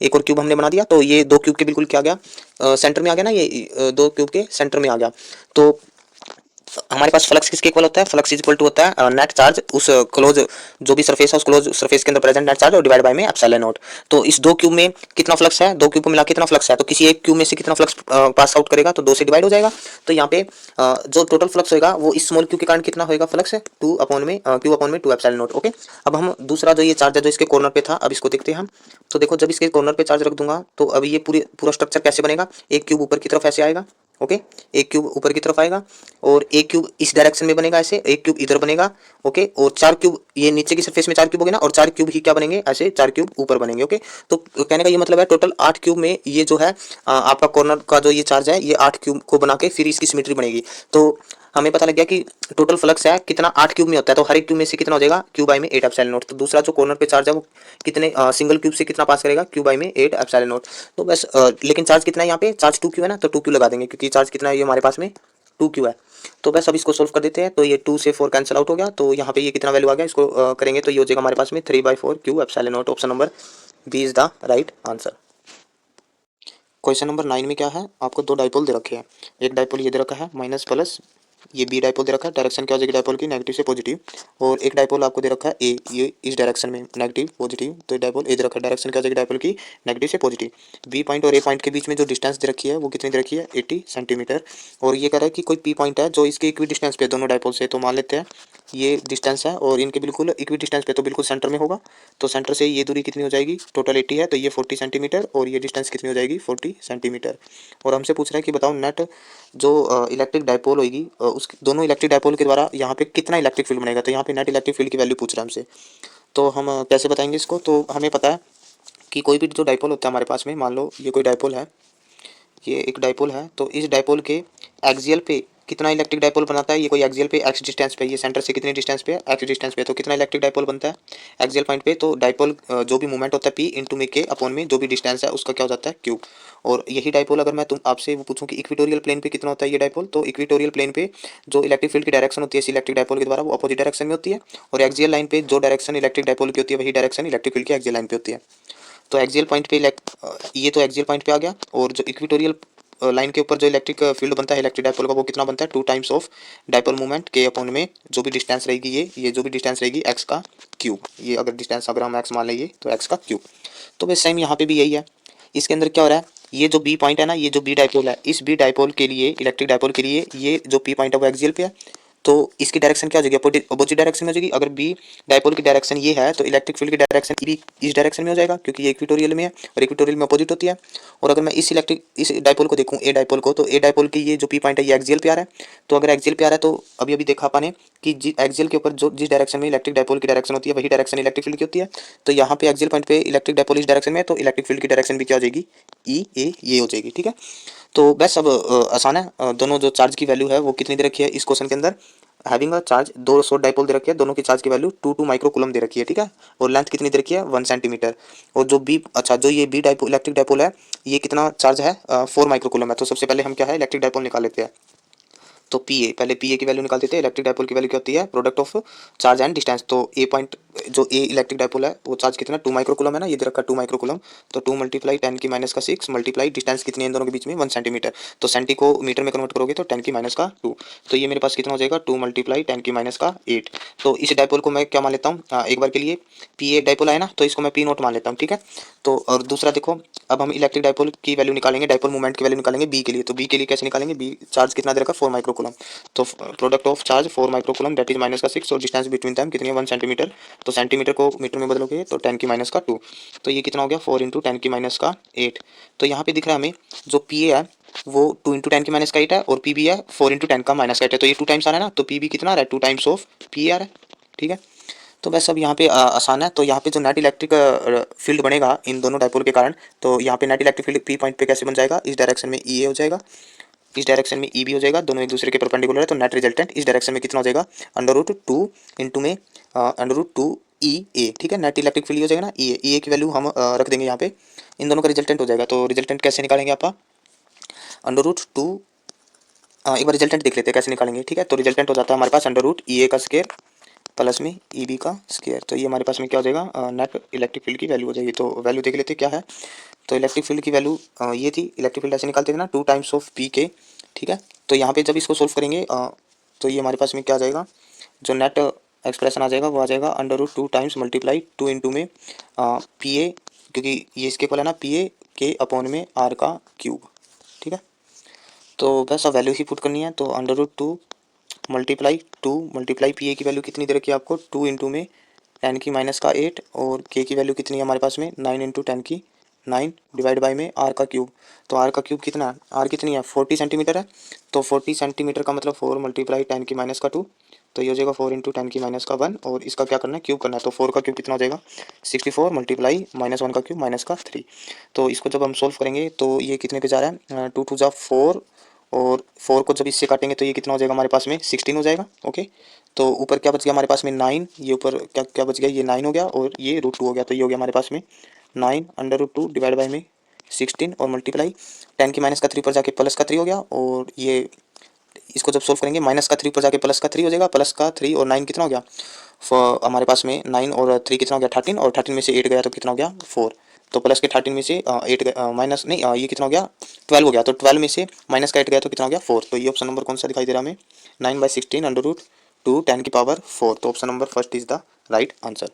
एक और क्यूब हमने बना दिया तो ये 2 क्यूब के बिल्कुल क्या आ गया सेंटर में आ गया ना, ये 2 क्यूब के सेंटर में आ गया। तो हमारे पास फ्लक्स किसके इक्वल होता है, फ्लक्स इज इक्वल टू होता है नेट चार्ज उस क्लोज जो भी सरफेस है उस क्लोज सरफेस के अंदर प्रेजेंट नेट चार्ज और डिवाइड बाय में एप्सिलॉन नॉट। तो इस दो क्यूब में कितना फ्लक्स है, दो क्यूब को मिला के कितना फ्लक्स है, तो किसी एक क्यूब में से कितना फ्लक्स पास आउट करेगा तो 2 से डिवाइड हो जाएगा। तो यहाँ पे जो टोटल फ्लक्स होगा वो इस स्मॉल क्यू के कारण कितना होगा फ्लक्स है 2 अपॉन में क्यू अपॉन में 2 एप्सिलॉन नॉट। ओके, अब हम दूसरा जो ये चार्ज है जो इसके कॉर्नर पे था, अब इसको देखते हैं हम। तो देखो जब इसके कॉर्नर पे चार्ज रख दूंगा तो अब ये पूरा स्ट्रक्चर कैसे बनेगा, एक क्यूब ऊपर की तरफ ऐसे आएगा। ओके, एक क्यूब ऊपर की तरफ आएगा और एक क्यूब इस डायरेक्शन में बनेगा ऐसे, एक क्यूब इधर बनेगा। ओके, और 4 क्यूब ये नीचे की सरफेस में 4 क्यूब हो गए ना, और 4 क्यूब ही क्या बनेंगे ऐसे, 4 क्यूब ऊपर बनेंगे। ओके, तो कहने का ये मतलब है टोटल 8 क्यूब में ये जो है आपका कॉर्नर का जो ये चार्ज है ये 8 क्यूब को बना के फिर इसकी सिमेट्री बनेगी। तो हमें पता लग गया कि टोटल फ्लक्स है कितना 8 क्यूब में होता है, तो हर एक क्यूब में से कितना हो जाएगा क्यू बाई में 8 एप्सिलॉन नॉट। तो दूसरा जो कॉर्नर पे चार्ज है वो कितने सिंगल क्यूब से कितना पास करेगा क्यू बाई में 8 एप्सिलॉन नॉट। तो बस लेकिन चार्ज कितना है यहाँ पे, चार्ज 2 क्यू है ना, तो 2 क्यू लगा देंगे क्योंकि चार्ज कितना है ये हमारे पास में 2 क्यू है। तो बस अब इसको सोल्व कर देते हैं। तो ये 2 से 4 कैंसिल आउट हो गया, तो यहाँ पे ये कितना वैल्यू आ गया, इसको करेंगे तो ये हो जाएगा हमारे पास में 3/4 Q epsilon not. Option number B is the right answer. Question number 9 में क्या है, आपको दो डाइपोल दे रखे हैं। एक डाइपोल ये दे रखा है माइनस प्लस, ये बी डाइपोल दे रखा है, डायरेक्शन क्या हो जाएगी डाइपोल की नेगेटिव से पॉजिटिव। और एक डाइपोल आपको दे रखा है ए, ये इस डायरेक्शन में नेगेटिव पॉजिटिव, तो डाइपोल ए दे रखा है, डायरेक्शन क्या हो जाएगी डाइपोल की नेगेटिव से पॉजिटिव। बी पॉइंट और ए पॉइंट के बीच में जो डिस्टेंस दे रखी है वो कितनी दे रखी है 80 सेंटीमीटर। और ये कह रहा है कि कोई पी पॉइंट है जो इसके इक्वी डिस्टेंस पे दोनों डाइपोल से, तो मान लेते हैं ये डिस्टेंस है और इनके बिल्कुल इक्वी डिस्टेंस पे, तो बिल्कुल सेंटर में होगा। तो सेंटर से ये दूरी कितनी हो जाएगी, टोटल 80 है तो ये 40 सेंटीमीटर और ये डिस्टेंस कितनी हो जाएगी 40 सेंटीमीटर। और हमसे पूछ रहा है कि बताओ नेट जो इलेक्ट्रिक डाइपोल होगी उस दोनों इलेक्ट्रिक डाइपोल के द्वारा यहाँ पे कितना इलेक्ट्रिक फील्ड बनेगा। तो यहाँ पे नेट इलेक्ट्रिक फील्ड की वैल्यू पूछ रहा है हमसे, तो हम कैसे बताएंगे इसको। तो हमें पता है कि कोई भी जो डाइपोल होता है हमारे पास में, मान लो ये कोई डाइपोल है, ये एक डाइपोल है, तो इस डाइपोल के एक्सियल पे कितना इलेक्ट्रिक डाइपोल बनाता है, ये कोई एक्सियल पे एक्स डिस्टेंस पे, ये सेंटर से कितने डिस्टेंस पे है एक्स डिस्टेंस पे, तो कितना इलेक्ट्रिक डाइपोल बनता है एक्सियल पॉइंट पे। तो डाइपोल जो भी मूवमेंट होता है पी इंटू में के अपॉन में जो भी डिस्टेंस है उसका क्या हो जाता है क्यूब। और यही डाइपोल अगर मैं तुम आपसे वो पूछूं कि इक्वेटोरियल प्लेन पे कितना होता है ये डाइपोल, तो इक्वेटोरियल प्लेन पे जो इलेक्ट्रिक फील्ड की डायरेक्शन होती है इस इलेक्ट्रिक डाइपोल के द्वारा वो अपोजिट डायरेक्शन में होती है, और एक्सियल लाइन पे जो डायरेक्शन इलेक्ट्रिक डाइपोल की होती है वही डायरेक्शन इलेक्ट्रिक फील्ड की एक्सियल लाइन पे होती है। तो एक्सियल पॉइंट पे ये तो एक्सियल पॉइंट पे आ गया, और जो इक्वेटोरियल लाइन के ऊपर जो इलेक्ट्रिक फील्ड बनता है इलेक्ट्रिक डाइपोल का वो कितना बनता है 2 टाइम्स ऑफ डाइपोल मूवमेंट के अपॉन में जो भी डिस्टेंस रहेगी ये जो भी डिस्टेंस रहेगी एक्स का क्यूब, ये अगर डिस्टेंस अगर हम एक्स मान लेंगे तो एक्स का क्यूब। तो बस सेम यहाँ पे भी यही है। इसके अंदर क्या हो रहा है, ये जो बी पॉइंट है ना, ये जो बी डाइपोल है, इस बी डाइपोल के लिए इलेक्ट्रिक डाइपोल के लिए ये जो पी पॉइंट है वो एक्सियल पे है, तो इसकी डायरेक्शन क्या हो जाएगी अपोजिट डायरेक्शन में हो जाएगी। अगर बी डाइपोल की डायरेक्शन ये है तो इलेक्ट्रिक फील्ड की डायरेक्शन भी इस डायरेक्शन में हो जाएगा क्योंकि ये इक्वेटोरियल में है और इक्वेटोरियल में अपोजिट होती है। और अगर मैं इस डाइपोल को देखूं ए डाइपोल को, तो ए डाइपोल की ये जो पी पॉइंट है ये एक्सियल पे आ रहा है। तो अगर एक्सियल पे आ रहा है तो अभी अभी देखा आपने कि एक्सियल के ऊपर जो जिस डायरेक्शन में इलेक्ट्रिक डाइपोल की डायरेक्शन होती है वही डायरेक्शन इलेक्ट्रिक फील्ड की होती है। तो यहाँ पे एक्सियल पॉइंट पे इलेक्ट्रिक डाइपोल इस डायरेक्शन में है तो इलेक्ट्रिक फील्ड की डायरेक्शन भी क्या हो जाएगी ई ए ये हो जाएगी। ठीक है, तो बस अब आसान है। दोनों जो चार्ज की वैल्यू है वो कितनी दे रखी है इस क्वेश्चन के अंदर, हैविंग अ चार्ज दो शॉर्ट डाइपोल दे रखी है, दोनों की चार्ज की वैल्यू 2 माइक्रोकूलम दे रखी है। ठीक है, और लेंथ कितनी दे रखी है 1 सेंटीमीटर। और जो बी अच्छा जो ये बी डाइपोल इलेक्ट्रिक डाइपोल है ये कितना चार्ज है 4 माइक्रोकूलम है। तो सबसे पहले हम क्या है इलेक्ट्रिक डाइपोल निकाल लेते हैं। तो पी ए पहले पी ए की वैल्यू निकाल देते हैं। इलेक्ट्रिक डाइपोल की वैल्यू क्या होती है product of charge and distance. तो ए पॉइंट जो ए इलेक्ट्रिक डाइपोल है वो चार्ज कितना 2 माइक्रोकूलम है ना, ये दे रखा 2 माइक्रोकूलम। तो 2 मल्टीप्लाई 10 की माइनस का 6 मल्टीप्लाई डिस्टेंस कितनी है इन दोनों के बीच में 1 सेंटीमीटर। तो सेंटी को मीटर में कन्वर्ट करोगे तो 10 की माइनस का 2। तो ये मेरे पास कितना हो जाएगा 2 मल्टीप्लाई 10 की माइनस का 8। तो इस डाइपोल को मैं क्या मान लेता हूँ एक बार के लिए पी ए डाइपोल आया ना तो इसको मैं पी नोट मान लेता हूँ। ठीक है, तो और दूसरा देखो अब हम इलेक्ट्रिक डाइपोल की वैल्यू निकालेंगे, डाइपोल मूवमेंट की वैल्यू निकालेंगे बी के लिए। तो बी के लिए कैसे निकालेंगे, बी चार्ज कितना दे रखा 4 माइक्रोकूलम। तो product of charge 4 microcoulomb that is minus का 6 और डिस्टेंस बिटवीन दैम कितनी है 1 सेंटीमीटर। तो सेंटीमीटर को मीटर में बदलोगे तो 10 की माइनस का 2। तो ये कितना हो गया 4 इंटू 10 की माइनस का 8। तो यहाँ पे दिख रहा है हमें जो पी ए है वो 2 इंटू 10 की माइनस का 8 है और पी बी है 4 इंटू 10 का माइनस का 8 है। तो ये 2 टाइम्स आ रहा है ना, तो पी बी कितना आ रहा है 2 टाइम्स ऑफ पी आ रहा है। ठीक है, तो बस अब यहाँ पे आसान है। तो यहाँ पे जो नेट इलेक्ट्रिक फील्ड बनेगा इन दोनों डाइपोल के कारण, तो यहाँ पे net electric field P point पे कैसे बन जाएगा, इस डायरेक्शन में ई ए हो जाएगा, इस डायरेक्शन में ई बी हो जाएगा, दोनों एक दूसरे के परपेंडिकुलर है। तो नेट रिजल्टेंट इस डायरेक्शन में कितना हो जाएगा √2 इंटू में √2 ई ए। ठीक है, नेट इलेक्ट्रिक फील्ड हो जाएगा ना ई ए की वैल्यू हम रख देंगे यहाँ पे, इन दोनों का रिजल्टेंट हो जाएगा। तो रिजल्टेंट कैसे निकालेंगे आप √2 एक बार रिजल्टेंट देख लेते हैं कैसे निकालेंगे। ठीक है, तो रिजल्टेंट हो जाता है हमारे पास √ई ए का स्क्वायर प्लस में ई बी का स्क्वायर। तो ये हमारे पास में क्या हो जाएगा नेट इलेक्ट्रिक फील्ड की वैल्यू हो जाएगी। तो वैल्यू देख लेते क्या है। तो इलेक्ट्रिक फील्ड की वैल्यू ये थी, इलेक्ट्रिक फील्ड ऐसे निकालते थे ना 2 टाइम्स ऑफ पी के। ठीक है, तो यहाँ पे जब इसको सोल्व करेंगे तो ये हमारे पास में क्या आ जाएगा, जो नेट एक्सप्रेशन आ जाएगा वो आ जाएगा √2 टाइम्स मल्टीप्लाई 2 इंटू में पी ए, क्योंकि ये इसके इक्वल है ना, पी ए के अपॉन में आर का क्यूब। ठीक है, तो बस अब वैल्यू ही पुट करनी है। तो √2 मल्टीप्लाई पी ए की वैल्यू कितनी दे रखी है आपको, 2 इंटू में 10 की माइनस का 8, और के की वैल्यू कितनी है हमारे पास में 9 इंटू 10 की 9 डिवाइड बाई में आर का क्यूब। तो आर का क्यूब कितना है, आर कितनी है 40 सेंटीमीटर है। तो 40 सेंटीमीटर का मतलब 4 मल्टीप्लाई 10 की माइनस का 2, तो ये हो जाएगा 4 इंटू 10 की माइनस का 1, और इसका क्या करना है, क्यूब करना है। तो 4 का क्यूब कितना हो जाएगा 64 मल्टीप्लाई -1 का क्यूब माइनस का 3। तो इसको जब हम सोल्व करेंगे तो ये कितने पे जा रहा है, 2 2 जा 4, और 4 को जब इससे काटेंगे तो ये कितना हो जाएगा हमारे पास में 16 हो जाएगा। ओके, तो ऊपर क्या बच गया हमारे पास में 9, ये ऊपर क्या क्या बच गया, ये 9 हो गया और ये √2 हो गया। तो ये हो गया हमारे पास में 9 √2 डिवाइड बाई में 16, और मल्टीप्लाई 10 की माइनस का 3 पर जाके प्लस का 3 हो गया, और ये इसको जब सोल्व करेंगे माइनस का 3 पर जाके प्लस का 3 हो जाएगा, प्लस का 3 और 9 कितना हो गया, हमारे पास में 9 और 3 कितना हो गया 13, और 13 में से 8 गया तो कितना हो गया 4। तो प्लस के 13 में से 8 माइनस नहीं, ये कितना हो गया 12 हो गया। तो 12 में से माइनस का 8 गया तो कितना हो गया 4। तो ये ऑप्शन नंबर कौन सा दिखाई दे रहा है हमें, 9/16 √2 10 की पावर 4। तो option number first is the right answer.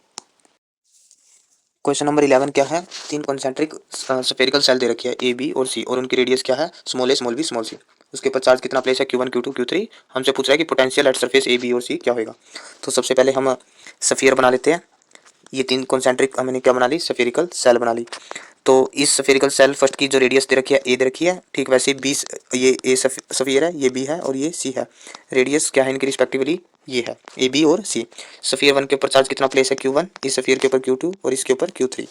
Question number 11 क्या है, 3 कॉन्सेंट्रिक स्फेरिकल सेल दे रखी है ए बी और सी, और उनकी रेडियस क्या है स्मॉल ए स्मॉल बी स्मॉल सी। उसके ऊपर चार्ज कितना प्लेस है Q1 Q2 Q3। हमसे पूछ रहा है कि potential at surface A B और सी क्या होगा। तो सबसे पहले हम सफियर बना लेते हैं। ये 3 कॉन्सेंट्रिक हमने क्या बना ली, स्फेरिकल सेल बना ली। तो इस स्फेरिकल सेल फर्स्ट की जो रेडियस दे रखी है ए दे रखी है, ठीक वैसे 20, ये ए सफियर है, ये बी है और ये सी है। रेडियस क्या है इनकी रिस्पेक्टिवली, ये है ए बी और सी। सफियर 1 के ऊपर चार्ज कितना प्लेस है Q1, इस सफियर के ऊपर Q2 और इसके ऊपर Q3।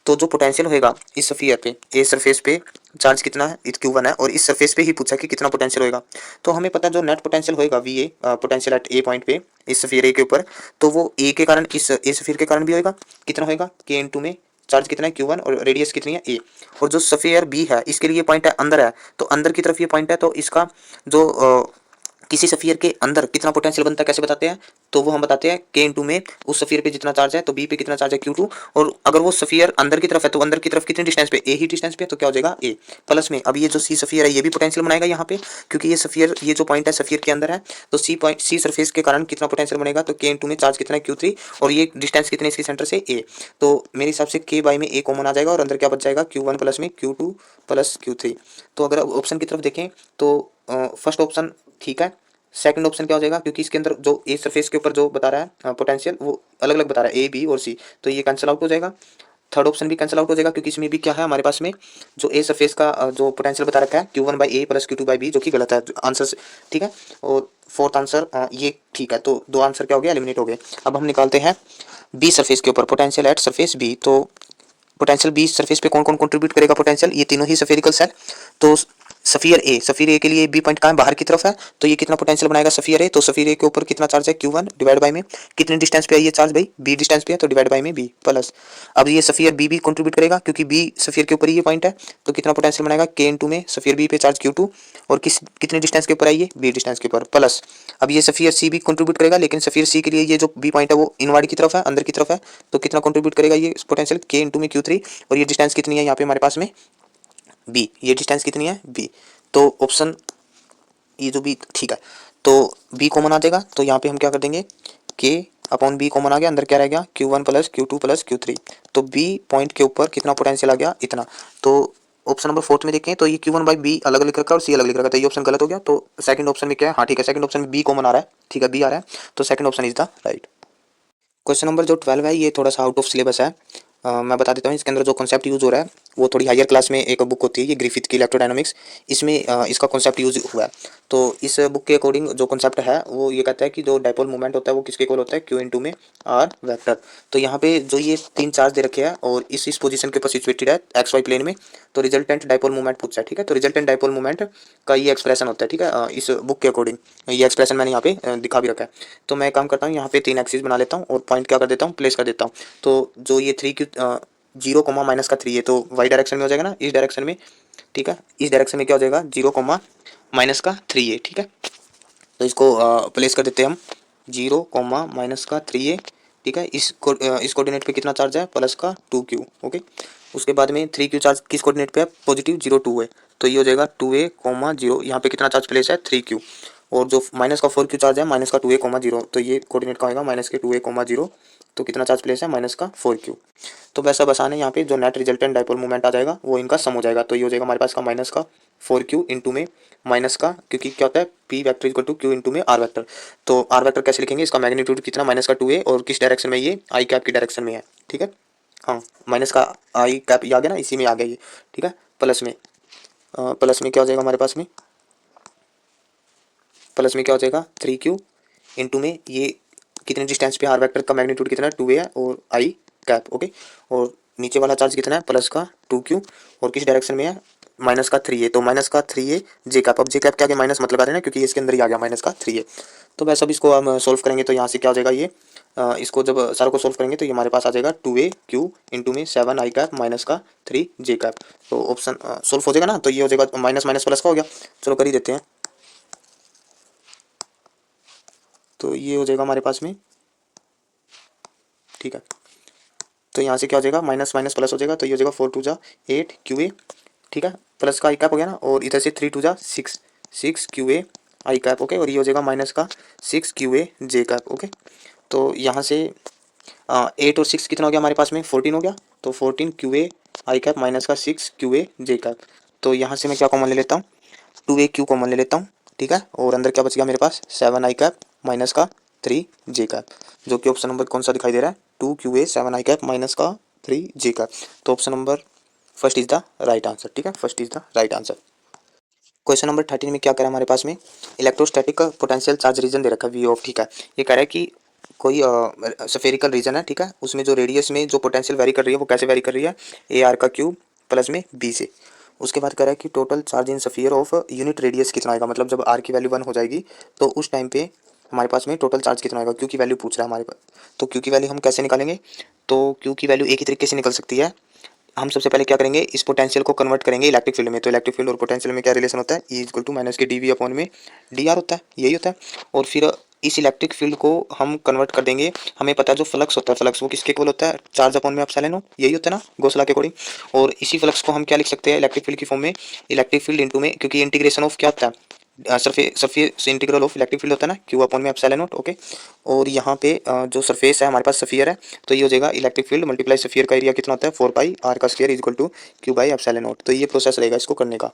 तो जो पोटेंशियल होएगा इस सफियर पे, ए सरफेस पे चार्ज कितना है Q1 है, और इस सरफेस पे ही पूछा कि कितना पोटेंशियल होएगा। तो हमें पता है जो नेट पोटेंशियल होएगा V A, potential at A point पे इस सफियर ए के ऊपर, तो वो ए के कारण इस ए सफियर के कारण भी होएगा। कितना होएगा के इनटू में चार्ज कितना है Q1 और रेडियस कितनी है ए। और जो सफियर बी है इसके लिए पॉइंट है अंदर है, तो अंदर की तरफ ये पॉइंट है, तो इसका जो किसी सफियर के अंदर कितना पोटेंशियल बनता है कैसे बताते हैं, तो वो हम बताते हैं के इनटू में उस सफियर पे जितना चार्ज है, तो बी पे कितना चार्ज है Q2, और अगर वो सफियर अंदर की तरफ है तो अंदर की तरफ कितनी डिस्टेंस पे, ए ही डिस्टेंस पे, तो क्या हो जाएगा ए प्लस में। अब ये जो सी सफियर है ये भी पोटेंशियल बनाएगा यहाँ पे, क्योंकि ये सफियर ये जो पॉइंट है सफियर के अंदर है, तो सी पॉइंट सी सरफेस के कारण कितना पोटेंशियल बनेगा, तो के इनटू में चार्ज कितना है Q3, और ये डिस्टेंस कितनी इसके सेंटर से ए। तो मेरे हिसाब से के बाई में ए कॉमन आ जाएगा, और अंदर क्या बच जाएगा Q1 प्लस में Q2 प्लस Q3। तो अगर ऑप्शन की तरफ देखें तो फर्स्ट ऑप्शन ठीक है। सेकंड ऑप्शन क्या हो जाएगा, क्योंकि इसके अंदर जो ए सरफेस के ऊपर जो बता रहा है पोटेंशियल वो अलग अलग बता रहा है ए बी और सी, तो ये कैंसिल आउट हो जाएगा। थर्ड ऑप्शन भी कैंसिल आउट हो जाएगा, क्योंकि इसमें भी क्या है हमारे पास में जो ए सरफेस का जो पोटेंशियल बता रखा है Q1/A प्लस Q2/B, जो कि गलत है आंसर, ठीक है। और फोर्थ आंसर ये ठीक है। तो दो आंसर क्या हो गया, एलिमिनेट हो गए। अब हम निकालते हैं बी सरफेस के ऊपर पोटेंशियल एट सरफेस बी। तो पोटेंशियल बी सरफेस पे कौन कौन कंट्रीब्यूट करेगा पोटेंशियल, ये तीनों ही स्फेरिकल सेल। तो सफियर ए के लिए बी पॉइंट कहाँ है, बाहर की तरफ है, तो ये कितना पोटेंशियल बनाएगा सफियर ए, तो सफियर ए के ऊपर कितना चार्ज है Q1 डिवाइड बाई में कितने डिस्टेंस पे है ये चार्ज भाई, बी डिस्टेंस पे है, तो डिवाइड बाई में बी प्लस। अब ये सफियर बी भी कंट्रीब्यूट करेगा, क्योंकि बी सफियर के ऊपर ये पॉइंट है, तो कितना पोटेंशियल बनाएगा के इनटू में सफियर बी पे चार्ज Q2, और कितने डिस्टेंस के ऊपर है ये बी डिस्टेंस के ऊपर प्लस। अब ये सफियर सी भी कंट्रीब्यूट करेगा, लेकिन सफियर सी के लिए ये जो बी पॉइंट है वो इनवर्ड की तरफ है, अंदर की तरफ है, तो कितना कंट्रीब्यूट करेगा ये पोटेंशियल के इनटू में Q3, और ये डिस्टेंस कितनी है यहाँ पे हमारे पास में बी, ये डिस्टेंस कितनी है बी। तो ऑप्शन ये जो बी ठीक है, तो बी कॉमन आ जाएगा, तो यहाँ पे हम क्या कर देंगे के अपॉन बी कॉमन आ गया, अंदर क्या रह गया Q1 plus Q2 plus Q3। तो बी पॉइंट के ऊपर कितना पोटेंशियल आ गया इतना। तो ऑप्शन नंबर फोर्थ में देखें तो ये Q1/B अलग लिख रखा है और सी अलग लिख रखा है, तो ये ऑप्शन गलत हो गया। तो सेकंड ऑप्शन में क्या है, हाँ ठीक है, सेकंड ऑप्शन में बी कॉमन आ रहा है, ठीक है बी आ रहा है, तो second option is the right. Question number जो 12 है ये थोड़ा सा आउट ऑफ सिलेबस है। मैं बता देता हूँ, इसके अंदर जो कॉन्सेप्ट यूज़ हो रहा है वो थोड़ी हायर क्लास में एक बुक होती है, ये ग्रिफिथ की इलेक्ट्रोडायनामिक्स, इसमें इसका कॉन्सेप्ट यूज हुआ है। तो इस बुक के अकॉर्डिंग जो कॉन्सेप्ट है वो ये कहता है कि जो डाइपोल मूवमेंट होता है वो किसके इक्वल होता है, क्यू इनटू में आर वेक्टर। तो यहाँ पे जो ये 3 चार्ज दे रखे हैं और इस पोजीशन के ऊपर सिचुएटेड है एक्स वाई प्लेन में, तो रिजल्टेंट डाइपोल मूवमेंट पूछा है, ठीक है। तो रिजल्टेंट डाइपोल मूवमेंट का ये एक्सप्रेशन होता है, ठीक है, इस बुक के अकॉर्डिंग ये एक्सप्रेशन मैंने यहाँ पे दिखा भी रखा है। तो मैं काम करता हूँ यहाँ पे 3 एक्सिस बना लेता हूँ और पॉइंट क्या कर देता हूँ, प्लेस कर देता हूँ। तो जो ये 0 कोमा माइनस का 3 है, तो वाई डायरेक्शन में हो जाएगा ना, इस डायरेक्शन में, ठीक है। इस डायरेक्शन में क्या हो जाएगा 0 कोमा माइनस का 3 है, ठीक है। तो इसको प्लेस कर देते हैं हम 0 कोमा माइनस का 3 है, ठीक है। इस कोऑर्डिनेट पे कितना चार्ज है, प्लस का 2q, ओके। उसके बाद में 3q चार्ज किस कोऑर्डिनेट पे है, पॉजिटिव 0 2 है, तो ये हो जाएगा 2a, 0, यहाँ पे कितना चार्ज प्लेस है 3q। और जो माइनस का 4q चार्ज है माइनस का 2a, 0, तो ये कोऑर्डिनेट का होगा माइनस के 2a, 0, तो कितना चार्ज प्लेस है माइनस का 4q। तो वैसा बस आने यहाँ पे जो नेट रिजल्टेंट डाइपोल मूवमेंट आ जाएगा वो इनका सम हो जाएगा, तो ये हो जाएगा हमारे पास का माइनस का 4q इंटू में माइनस का, क्योंकि क्या होता है p vector equal to q into में r वेक्टर, तो r वेक्टर कैसे लिखेंगे, इसका मैग्नीट्यूड कितना माइनस का 2a और किस डायरेक्शन में, ये आई कैप की डायरेक्शन में है, ठीक है। हाँ माइनस का आई कैप ये आ गया ना, इसी में आ गया ये, ठीक है। प्लस में क्या हो जाएगा हमारे पास में, प्लस में क्या हो जाएगा 3q इंटू में ये कितने डिस्टेंस पे आर वेक्टर का मैग्नीट्यूड कितना है 2a है और आई कैप, ओके। और नीचे वाला चार्ज कितना है प्लस का 2q और किस डायरेक्शन में है माइनस का 3a, तो माइनस का 3a जे कैप, अब जे कैप क्या आगे माइनस मत लगा देना क्योंकि इसके अंदर ही आ गया माइनस का 3a। तो वैसे अब इसको हम सोल्व करेंगे तो यहाँ से क्या हो जाएगा ये, इसको जब सारों को सोल्व करेंगे तो ये हमारे पास आ जाएगा 2aq इंटू में 7 आई कैप माइनस का 3 जे कैप, तो ऑप्शन सोल्व हो जाएगा ना, तो ये हो जाएगा माइनस माइनस प्लस का हो गया, चलो कर ही देते हैं। तो ये हो जाएगा हमारे पास में, ठीक है। तो यहाँ से क्या हो जाएगा माइनस माइनस प्लस हो जाएगा, तो ये हो जाएगा 4 2 जा 8 QA, ठीक है, प्लस का आई कैप हो गया ना, और इधर से 3 2 जा 6 QA आई कैप, ओके, और ये हो जाएगा माइनस का 6 QA जे कैप, ओके। तो यहाँ से 8 और 6 कितना हो गया हमारे पास में 14 हो गया, तो 14 QA आई कैप माइनस का 6 QA जे कैप, तो यहाँ से मैं क्या कॉमन ले लेता हूँ 2AQ कॉमन ले लेता हूँ, ठीक है, और अंदर क्या बच गया मेरे पास 7 आई कैप माइनस का 3 जे कैप, जो कि ऑप्शन नंबर कौन सा दिखाई दे रहा है 2QA 7 आई कैप माइनस का 3 जे कैप, तो option number first is the right answer, ठीक है, first is the right answer. Question number 13 में क्या करा हमारे पास में, इलेक्ट्रोस्टैटिक पोटेंशियल चार्ज रीजन दे रखा है वी ऑफ, ठीक है। ये कह रहा है कि कोई स्फेरिकल रीजन है, ठीक है, उसमें जो रेडियस में जो पोटेंशियल वेरी कर रही है वो कैसे वेरी कर रही है ए आर का क्यूब प्लस में बी से। उसके बाद कह रहा है कि total charge in sphere of unit radius कितना आएगा, मतलब जब आर की वैल्यू 1 हो जाएगी तो उस टाइम पे हमारे पास में टोटल चार्ज कितना आएगा, क्यू की वैल्यू पूछ रहा है हमारे पास। तो क्यू की वैल्यू हम कैसे निकालेंगे, तो क्यू की वैल्यू एक ही तरीके से निकल सकती है, हम सबसे पहले क्या करेंगे इस पोटेंशियल को कन्वर्ट करेंगे इलेक्ट्रिक फील्ड में, तो इलेक्ट्रिक फील्ड और पोटेंशियल में क्या रिलेशन होता है ई इक्वल टू माइनस के डी वी अपॉन में डी आर होता है, यही होता है। और फिर इस इलेक्ट्रिक फील्ड को हम कन्वर्ट कर देंगे, हमें पता है जो फ्लक्स होता है फ्लक्स वो किसके इक्वल होता है चार्ज अपॉन में एप्सिलॉन नॉट, यही होता है ना गोसला के अकॉर्डिंग। और इसी फ्लक्स को हम क्या लिख सकते हैं इलेक्ट्रिक फील्ड की फॉर्म में, इलेक्ट्रिक फील्ड इंटू में, क्योंकि इंटीग्रेशन ऑफ क्या होता है surface integral of electric field होता है ना क्यू अपॉन में एप्सिलॉन नॉट, ओके। और यहाँ पे जो सरफेस है हमारे पास सफियर है, तो ये हो जाएगा इलेक्ट्रिक फील्ड मल्टीप्लाई सफियर का एरिया कितना होता है 4 पाई आर का square equal to Q by epsilon not, तो ये प्रोसेस रहेगा इसको करने का।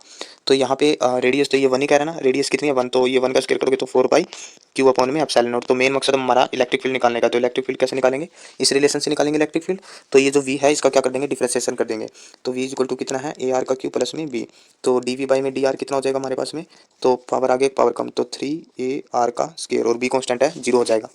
तो यहाँ पे रेडियस तो ये 1 ही कह रहा है ना, रेडियस कितनी है 1, तो ये 1 का स्क्वायर करोगे तो 4 पाई क्यू अपॉन में एप्सिलॉन नॉट। तो मेन मकसद हमारा इलेक्ट्रिक फील्ड निकालने का, तो इलेक्ट्रिक फील्ड कैसे निकालेंगे इस रिलेशन से निकालेंगे इलेक्ट्रिक फील्ड, तो ये जो वी है इसका क्या कर देंगे डिफरेंशिएशन कर देंगे, तो वी इक्वल टू कितना है ए आर का क्यू प्लस में बी, तो डी वी बाई में डी आर कितना हो जाएगा हमारे पास में, तो पावर आगे पावर कम, तो 3 AR का स्क्वायर और बी कांस्टेंट है 0 हो जाएगा।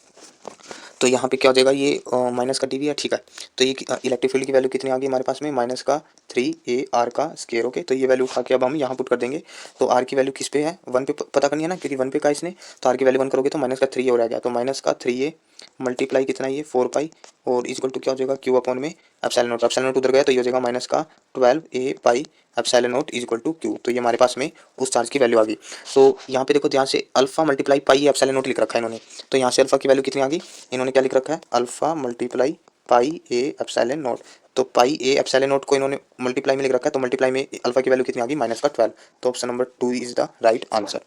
तो यहाँ पे क्या हो जाएगा ये माइनस का डी वी है, ठीक है। तो ये इलेक्ट्रिक फील्ड की वैल्यू कितनी आ गई हमारे पास में माइनस का 3 AR का स्क्वायर, ओके। तो ये वैल्यू उठा के अब हम यहाँ पुट कर देंगे, तो आर की वैल्यू किस पे है 1 पे पता करनी है ना, क्योंकि 1 पे का इसने, तो आर की वैल्यू 1 करोगे तो माइनस का 3 हो जाएगा, तो माइनस का 3A मल्टीप्लाई कितना ये 4 पाई और इक्वल टू क्या हो जाएगा क्यू अपॉन में एप्सिलॉन नॉट, एप्सिलॉन नॉट उधर गया तो ये हो जाएगा माइनस का 12A pi epsilon not equal to Q, तो ये हमारे पास में उस चार्ज की वैल्यू आ गई। तो यहाँ पे देखो ध्यान से alpha multiply pi epsilon not लिख रखा है इन्होंने, तो यहाँ से अल्फा की वैल्यू कितनी आ गई, इन्होंने क्या लिख रखा है alpha multiply pi A epsilon not, तो पाई ए एप्सिलॉन नॉट को इन्होंने मल्टीप्लाई में लिख रखा है, तो मल्टीप्लाई में अल्फा की वैल्यू कितनी आ गई माइनस का 12, तो option number 2 is the right answer.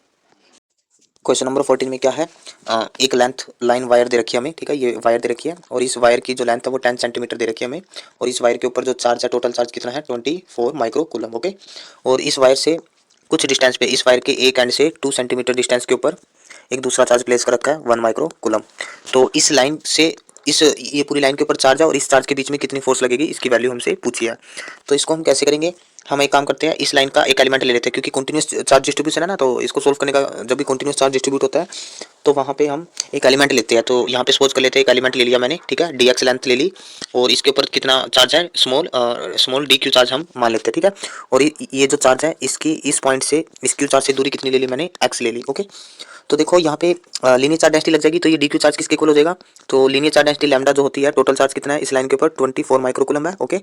Question number 14 में क्या है, एक लेंथ लाइन वायर दे रखी है हमें, ठीक है, ये वायर दे रखी है और इस वायर की जो लेंथ है वो 10 सेंटीमीटर दे रखी है हमें, और इस वायर के ऊपर जो चार्ज है टोटल चार्ज कितना है 24 माइक्रो कूलम, ओके। और इस वायर से कुछ डिस्टेंस पे इस वायर के एक एंड से 2 सेंटीमीटर डिस्टेंस के ऊपर एक दूसरा चार्ज प्लेस कर रखा है 1 माइक्रो कूलम। तो इस लाइन से इस ये पूरी लाइन के ऊपर चार्ज है और इस चार्ज के बीच में कितनी फोर्स लगेगी इसकी वैल्यू हमसे पूछी है। तो इसको हम कैसे करेंगे, हम एक काम करते हैं इस लाइन का एक एलिमेंट ले लेते हैं, क्योंकि कंटिन्यूस चार्ज डिस्ट्रीब्यूशन है ना, तो इसको सोल्व करने का जब भी कंटिन्यूस चार्ज डिस्ट्रीब्यूट होता है तो वहाँ पे हम एक एलिमेंट लेते हैं। तो यहाँ पे सपोज कर लेते हैं एक एलिमेंट ले लिया मैंने, ठीक है, डी एक्स लेंथ ले ली और इसके ऊपर कितना चार्ज है स्मॉल डी क्यू चार्ज हम मान लेते हैं, ठीक है। और ये जो चार्ज है इसकी इस पॉइंट से इस क्यू चार्ज से दूरी कितनी ले ली मैंने एक्स ले ली, ओके। तो देखो यहाँ पे लीनियर चार्ज डेंसिटी लग जाएगी, तो ये डी क्यू चार्ज किसके इक्वल हो जाएगा, तो लीनियर चार्ज डेंसिटी लैम्डा जो होती है टोटल चार्ज कितना है इस लाइन के ऊपर 24 माइक्रोकूलम है, ओके।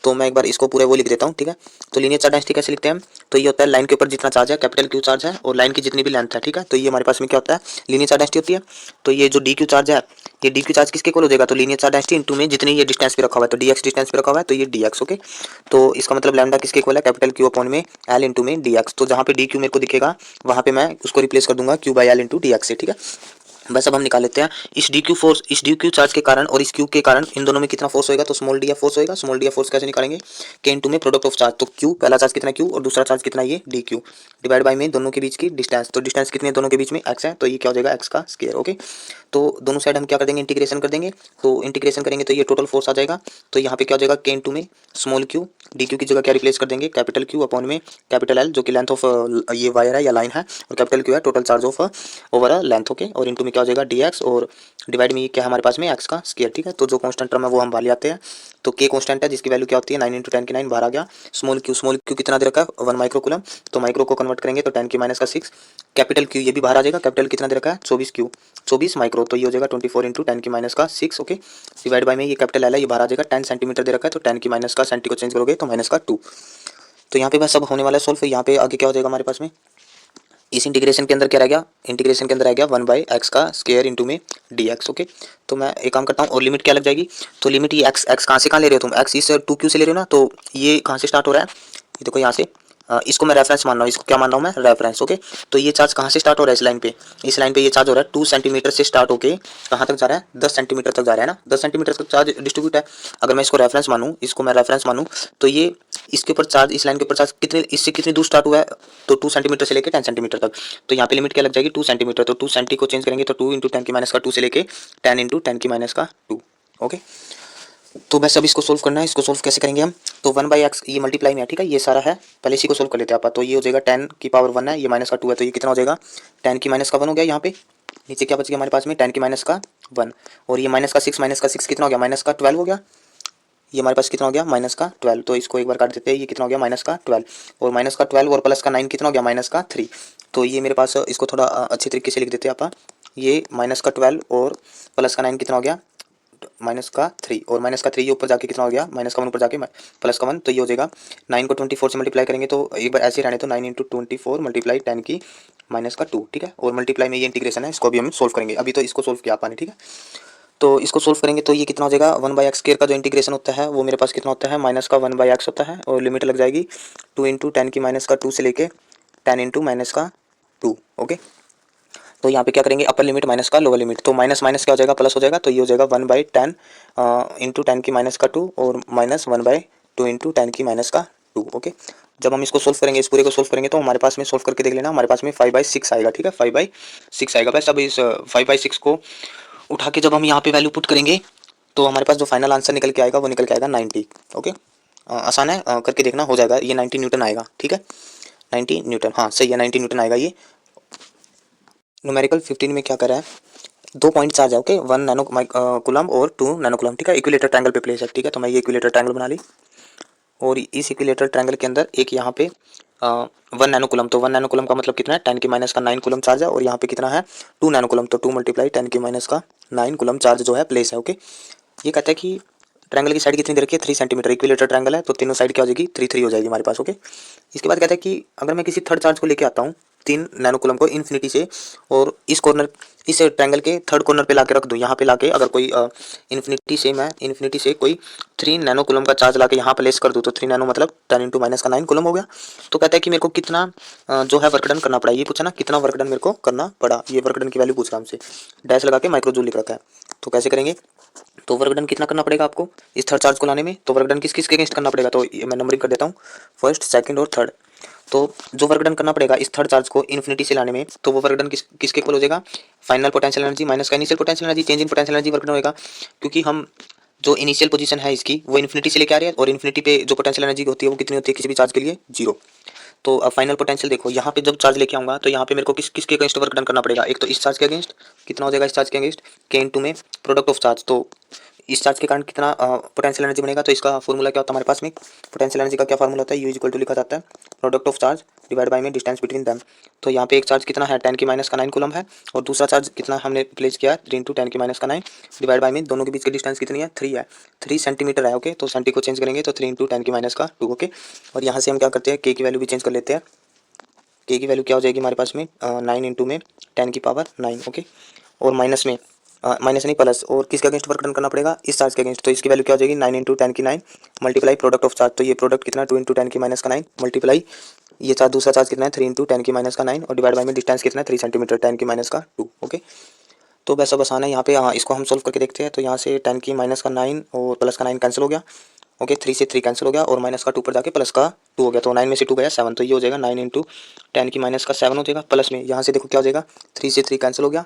तो मैं एक बार इसको पूरे वो लिख देता हूँ, ठीक है। तो लीनियर चार्ज डेंसिटी कैसे लिखते हैं हम, तो ये होता है लाइन के ऊपर जितना चार्ज है कैपिटल क्यू चार्ज है और लाइन की जितनी भी लेंथ है, ठीक है, तो ये हमारे पास में क्या होता है लीनियर चार्ज डेंसिटी होती है। तो ये जो डी क्यू चार्ज है ये डी क्यू चार्ज किसके इक्वल हो जाएगा, तो लीनियर चार्ज डेंसिटी इनटू में जितनी ये डिस्टेंस पे रखा हुआ है, तो डी एक्स डिस्टेंस पे रखा हुआ है तो ये डी एक्स। ओके, तो इसका मतलब लैम्डा किसके इक्वल है, कैपिटल क्यू अपॉन में एल इंटू में डी एक्स। तो जहाँ पे डी क्यू मेरे को दिखेगा वहाँ पे मैं उसको रिप्लेस कर दूंगा Q by L into D x से। ठीक है, बस अब हम निकाल लेते हैं इस डी क्यू फोर्स, इस डी क्यू चार्ज के कारण और इस क्यू के कारण इन दोनों में कितना फोर्स होएगा, तो स्मॉल डी एफ फोर्स होएगा। स्मॉल डी एफ फोर्स कैसे निकालेंगे, के इनटू में प्रोडक्ट ऑफ चार्ज, तो क्यू पहला चार्ज कितना क्यू और दूसरा चार्ज कितना ये डी क्यू, डिवाइड बाई में दोनों के बीच की डिस्टेंस, तो डिस्टेंस कितनी है दोनों के बीच में एक्स है, तो ये क्या हो जाएगा एक्स का स्क्वायर। ओके, तो दोनों साइड हम क्या कर देंगे इंटीग्रेशन कर देंगे, तो इंटीग्रेशन करेंगे तो ये टोटल फोर्स आ जाएगा। तो यहाँ पे क्या हो जाएगा के इनटू में स्मॉल क्यू, डी क्यू की जगह क्या रिप्लेस कर देंगे कैपिटल क्यू अपॉन में कैपिटल एल जो कि लेंथ ऑफ ये वायर है या लाइन है, और कैपिटल क्यू है total charge of over a length. Okay, और इनटू में क्या हो जाएगा डी एक्स और डिवाइड में ये क्या है हमारे पास में एक्स का स्क्वायर। ठीक है, तो जो कांस्टेंट टर्म है वो हम बाहर ले आते हैं, तो के कांस्टेंट है जिसकी वैल्यू क्या होती है 9 इंटू 10 की 9 बाहर आ गया। स्मॉल क्यू कितना दे रखा है 1 माइक्रो कूलम, तो माइक्रो को कन्वर्ट करेंगे तो 10 की माइनस का 6, कैपिटल क्यू ये भी बाहर आ जाएगा, कैपिटल कितना दे रखा है 24 क्यू 24 माइक्रो, तो ये हो जाएगा 24 इंटू 10 की माइनस का 6। ओके, डिवाइड बाई में ये कैपिटल एल है ये बाहर आ जाएगा, 10 सेंटीमीटर दे रखा है तो 10 की माइनस का सेंटी को चेंज करोगे तो माइनस का 2। तो यहाँ पे बस सब होने वाला है सोल्व। यहाँ पे आगे क्या हो जाएगा हमारे पास में, इस इंटीग्रेशन के अंदर क्या रह गया, इंटीग्रेशन के अंदर रह गया 1 बाई एक्स का स्क्वायर इंटू में डी एक्स। ओके, तो मैं एक काम करता हूँ और लिमिट क्या लग जाएगी, तो लिमिट ये एक्स कहाँ से कहाँ ले रहे हो तुम, एक्स इस 2 क्यू से ले रहे हो ना, तो ये कहाँ से स्टार्ट हो रहा है, ये देखो यहाँ से इसको मैं रेफरेंस मान रहा हूँ, इसको क्या मान रहा हूँ मैं रेफरेंस। ओके, तो ये चार्ज कहाँ से स्टार्ट हो रहा है इस लाइन पे, इस लाइन पे ये चार्ज हो रहा है 2 सेंटीमीटर से स्टार्ट होके कहाँ तक जा रहा है 10 सेंटीमीटर तक जा रहा है ना, 10 सेंटीमीटर तक चार्ज डिस्ट्रीब्यूट है। अगर मैं इसको रेफरेंस मानूँ, इसको मैं रेफरेंस मानूँ, तो ये इसके ऊपर चार्ज, इस लाइन के ऊपर चार्ज कितने, इससे कितनी दूर स्टार्ट हुआ है, तो 2 सेंटीमीटर से लेके 10 सेंटीमीटर तक। तो यहाँ पे लिमिट क्या लग जाएगी 2 सेंटीमीटर, तो 2 सेंटी को चेंज करेंगे तो 2 इंटू 10 की माइनस का 2 से लेके 10 इंटू 10 की माइनस का 2। ओके, तो बस अब इसको सोल्व करना है। इसको सोल्व कैसे करेंगे हम, तो 1 बाई एक्स ये मल्टीप्लाई में है, ठीक है ये सारा है, पहले इसी को सोल्व कर लेते हैं आप। तो ये हो जाएगा 10 की पावर 1 है, ये माइनस का 2 है, तो ये कितना हो जाएगा 10 की माइनस का 1 हो गया। यहाँ पे नीचे क्या बच गया हमारे पास में 10 की माइनस का 1, और ये माइनस का 6 कितना हो गया माइनस का 12 हो गया। ये हमारे पास कितना हो गया माइनस का 12, तो इसको एक बार काट देते हैं, ये कितना हो गया माइनस का 12, और माइनस का 12 और प्लस का 9 कितना हो गया माइनस का 3। तो ये मेरे पास इसको थोड़ा अच्छे तरीके से लिख देते हैं आप, ये माइनस का 12 और प्लस का 9 कितना हो गया माइनस का 3, और माइनस का 3 ये ऊपर जाके कितना हो गया माइनस का 1 ऊपर जाके प्लस का 1, तो ये हो जाएगा 9 को 24 से मल्टीप्लाई करेंगे तो एक बार ऐसे रहने, तो 9 इंटू 24 मल्टीप्लाई 10 की माइनस का 2। ठीक है, और मल्टीप्लाई में ये इंटीग्रेशन है, इसको अभी हम सोल्व करेंगे, अभी तो इसको सोल्व किया आपने। ठीक है, तो इसको सोल्व करेंगे तो ये कितना हो जाएगा 1 बाई एक्स स्क्वायर का जो इंटीग्रेशन होता है वो मेरे पास कितना होता है माइनस का 1 बाई एक्स होता है, और लिमिट लग जाएगी 2 इंटू 10 की माइनस का 2 से लेके 10 इंटू माइनस का 2। ओके, तो यहाँ पे क्या करेंगे अपर लिमिट माइनस का लोअर लिमिट, तो माइनस माइनस क्या हो जाएगा प्लस हो जाएगा, तो ये हो जाएगा 1 बाई 10 इंटू 10 की माइनस का 2 और माइनस 1 बाई 2 इंटू 10 की माइनस का 2। ओके, जब हम इसको सोल्व करेंगे, इस पूरे को सोल्व करेंगे तो हमारे पास में सोल्व करके देख लेना, हमारे पास में 5/6 आएगा। ठीक है, 5/6 आएगा। बस अब इस 5/6 को उठा के जब हम यहाँ पे वैल्यू पुट करेंगे तो हमारे पास जो फाइनल आंसर निकल के आएगा वो निकल के आएगा 90। ओके, आसान है, करके देखना हो जाएगा, ये 90 न्यूटन आएगा। ठीक है, 90 न्यूटन, हाँ सही है 90 न्यूटन आएगा। ये न्यूमेरिकल 15 में क्या कर रहा है, 2 पॉइंट चार्ज है। ओके, 1 नैनो कूलम और 2 नैनो कूलम। ठीक है, इक्विलेटर ट्रायंगल पे प्लेस है। ठीक है, तो मैं ये इक्विलेटर ट्रायंगल बना ली, और इस इक्विलेटर ट्रायंगल के अंदर एक यहाँ पे 1 नैनो कूलम, तो 1 नैनो कूलम का मतलब कितना है 10 की माइनस का 9 कूलम चार्ज है, और यहाँ पे कितना है 2 नैनो कूलम, तो 2 मल्टीप्लाई 10 की माइनस का 9 कूलम चार्ज जो है प्लेस है। ओके, ये कहता है कि ट्रायंगल की साइड कितनी दे रखी है 3 सेंटीमीटर, इक्विलेटर ट्रायंगल है तो तीनों साइड क्या हो जाएगी 3 हो जाएगी हमारे पास। ओके, इसके बाद कहता है कि अगर मैं किसी थर्ड चार्ज को लेके आता हूँ 3 नैनो कूलम को इन्फिनिटी से, और इस कॉर्नर इस ट्रायंगल के थर्ड कॉर्नर पे लाके रख दूँ, यहाँ पे लाके अगर कोई इन्फिनिटी से कोई 3 नैनो कूलम का चार्ज लाके यहाँ प्लेस कर दूँ, तो 3 नैनो मतलब 10 इंटू माइनस का 9 कूलम हो गया। तो कहता है कि मेरे को कितना जो है वर्क डन करना पड़ा, ये पूछा ना कितना वर्क डन मेरे को करना पड़ा, ये वर्क डन की वैल्यू पूछ रहा हमसे, डैश लगा के माइक्रो जूल लिख रखा है। तो कैसे करेंगे, तो वर्क डन कितना करना पड़ेगा आपको इस थर्ड चार्ज को लाने में, तो वर्क डन किस किस के अगेंस्ट करना पड़ेगा, तो मैं नंबरिंग कर देता हूँ फर्स्ट सेकंड और थर्ड। तो जो वर्क डन करना पड़ेगा इस थर्ड चार्ज को इन्फिनिटी से लाने में, तो वो वर्क डन किसके इक्वल हो जाएगा फाइनल पोटेंशियल एनर्जी माइनस का initial potential energy, change in potential energy work done होगा, क्योंकि हम जो इनिशियल पोजीशन है इसकी वो इन्फिनिटी से लेके आ रहे हैं, और इन्फिनिटी पे जो पोटेंशियल एनर्जी होती है वो कितनी होती है किसी भी चार्ज के लिए 0। तो अब फाइनल पोटेंशियल देखो, यहाँ पे जब चार्ज लेके आऊंगा तो यहाँ पे मेरे को किसके अगेंस्ट वर्क डन करना पड़ेगा, एक तो इस चार्ज के अगेंस्ट कितना हो जाएगा, इस चार्ज के अगेंस्ट के इनटू में प्रोडक्ट ऑफ चार्ज, तो इस चार्ज के कारण कितना पोटेंशियल एनर्जी बनेगा, तो इसका फॉर्मूला क्या होता है हमारे पास में, पोटेंशियल एनर्जी का क्या फॉर्मूला होता है, यू इज इक्वल टू लिखा जाता है product of charge divide by में डिस्टेंस बिटवीन दैम। तो यहाँ पे एक चार्ज कितना है 10 की माइनस का 9 कूलम है, और दूसरा चार्ज कितना हमने प्लेस किया 3 इंटू 10 की माइनस का 9 डिवाइड बाय में दोनों के बीच की डिस्टेंस कितनी है 3 है, 3 सेंटीमीटर है। ओके, तो सेंटी को चेंज करेंगे तो 3 इंटू 10 की माइनस का 2। ओके, और यहाँ से हम क्या करते हैं के की वैल्यू भी चेंज कर लेते हैं, के की वैल्यू क्या हो जाएगी हमारे पास में 9 इंटू में 10 की पावर 9। ओके, और माइनस में माइनस नहीं प्लस, और किसके अगेंस्ट वर्क डन करना पड़ेगा, इस चार्ज के अगेंस्ट। तो इसकी वैल्यू क्या हो जाएगी 9 इंटू 10 की 9 मल्टीप्लाई प्रोडक्ट ऑफ चार्ज, तो ये प्रोडक्ट कितना 2 इंटू 10 की माइनस का 9 मल्टीप्लाई ये चार्ज दूसरा चार्ज कितना है 3 इंटू 10 की माइनस का 9 और डिवाइड बाई में डिस्टेंस कितना है 3 सेंटीमीटर 10 की माइनस का 2। ओके, तो वैसा बस आना है यहाँ पे। हाँ, इसको हम सोल्व करके देखते हैं। तो यहाँ से 10 की माइनस का 9 और प्लस का 9 कैंसिल हो गया। ओके, 3 से 3 कैंसिल हो गया और माइनस का 2 पर जाके प्लस का 2 हो गया, तो 9 में से 2 गया 7, तो ये हो जाएगा 9 इंटू 10 की माइनस का 7 हो जाएगा। प्लस में यहाँ से देखो क्या हो जाएगा 3 से 3 कैंसिल हो गया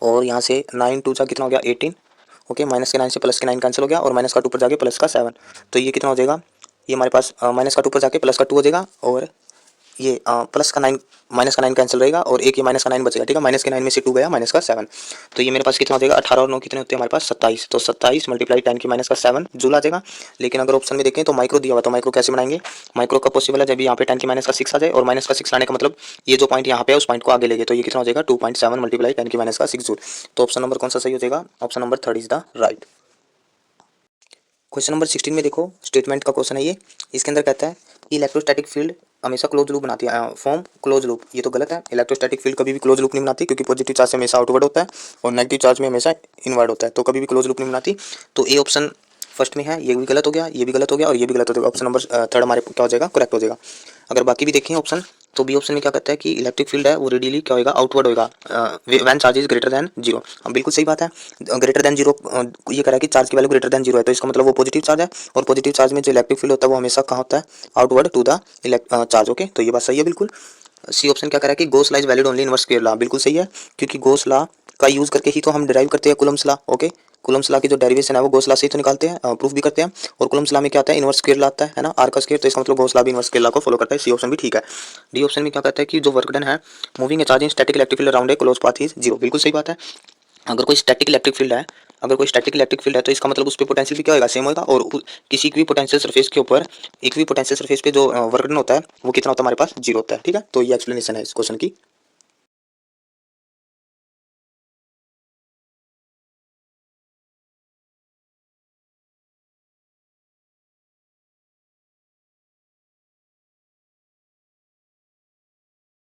और यहाँ से 9 2 जा कितना हो गया 18। ओके, माइनस के 9 से प्लस के 9 कैंसिल हो गया और माइनस का 2 पर जाके प्लस का 7, तो ये कितना हो जाएगा, ये हमारे पास माइनस का 2 पर जाके प्लस का 2 हो जाएगा और ये प्लस का 9 माइनस का 9 कैंसिल रहेगा और एक ये माइनस का 9 बचेगा। ठीक है, माइनस के 9 में से 2 गया माइनस का 7, तो ये मेरे पास कितना हो जाएगा 18 और 9 कितने होते हैं हमारे पास 27, तो 27 मल्टीप्लाई 10 की माइनस का 7 जूल आ जाएगा। लेकिन अगर ऑप्शन में देखें तो माइक्रो दिया हुआ, तो माइक्रो कैसे बनाएंगे, माइक्रो का पॉसिबल है जब यहाँ पे 10 की माइनस का 6 आ जाए और माइनस का 6 लाने का मतलब ये जो पॉइंट यहाँ पे है उस पॉइंट को आगे लेंगे, तो ये कितना हो जाएगा 2.7 मल्टीप्लाई 10 की माइनस का 6 जूल। तो ऑप्शन नंबर कौन सा सही हो जाएगा, option number 3 is the right. Question number 16 में देखो स्टेटमेंट का क्वेश्चन है ये, इसके अंदर कहता है इलेक्ट्रोस्टैटिक फील्ड हमेशा क्लोज लूप बनाती है, फॉर्म क्लोज लूप। ये तो गलत है, इलेक्ट्रोस्टैटिक फील्ड कभी भी क्लोज लूप नहीं बनाती क्योंकि पॉजिटिव चार्ज से हमेशा आउटवर्ड होता है और नेगेटिव चार्ज में हमेशा इनवर्ड होता है, तो कभी भी क्लोज लूप नहीं बनाती। तो ए ऑप्शन फर्स्ट में है, ये भी गलत हो गया, ये भी गलत हो गया और ये भी गलत हो जाएगा। ऑप्शन नंबर 3 हमारे क्या हो जाएगा, करेक्ट हो जाएगा। अगर बाकी भी देखें ऑप्शन, तो बी ऑप्शन में क्या कहता है कि इलेक्ट्रिक फील्ड है वो रेडियली क्या होगा, आउटवर्ड होगा when charge is greater than zero. बिल्कुल सही बात है, ग्रेटर देन जीरो ये कह रहा है कि चार्ज की वैल्यू ग्रेटर देन जीरो है, तो इसका मतलब वो पॉजिटिव चार्ज है और पॉजिटिव चार्ज में जो इलेक्ट्रिक फील्ड होता है वो हमेशा कहाँ होता है, outward to the charge. Okay, तो ये बात सही है बिल्कुल। सी ऑप्शन क्या कह रहा है कि Gauss law is valid only inverse square law, बिल्कुल सही है क्योंकि गॉस लॉ का यूज करके ही तो हम डिराइव करते हैं Coulomb's law. Okay, Coulomb's law की जो डेरिवेशन है वो गॉस लॉ से ही तो निकालते हैं, प्रूफ भी करते हैं, और कूलम्स लॉ में क्या आता है इनवर्स स्क्वायर लॉ आता है ना, आर का स्क्वायर, तो इसका मतलब गॉस लॉ भी इनवर्स स्क्वायर लॉ को फॉलो करता है। सी ऑप्शन भी ठीक है। डी ऑप्शन में क्या कहता है कि जो वर्क डन है moving A charge in static electric field around a close path is zero, बिल्कुल सही बात है। अगर कोई स्टैटिक इलेक्ट्रिक फील्ड है, अगर कोई स्टैटिक इलेक्ट्रिक फील्ड है तो इसका मतलब उस पर पोटेंशियल भी क्या होगा, सेम होगा, और किसी इक्वी पोटेंशियल सरफेस के ऊपर इक्वी पोटेंशियल सरफेस पे जो वर्क डन होता है वो कितना होता है हमारे पास जीरो होता है। ठीक है, तो ये एक्सप्लेनेशन है इस क्वेश्चन की।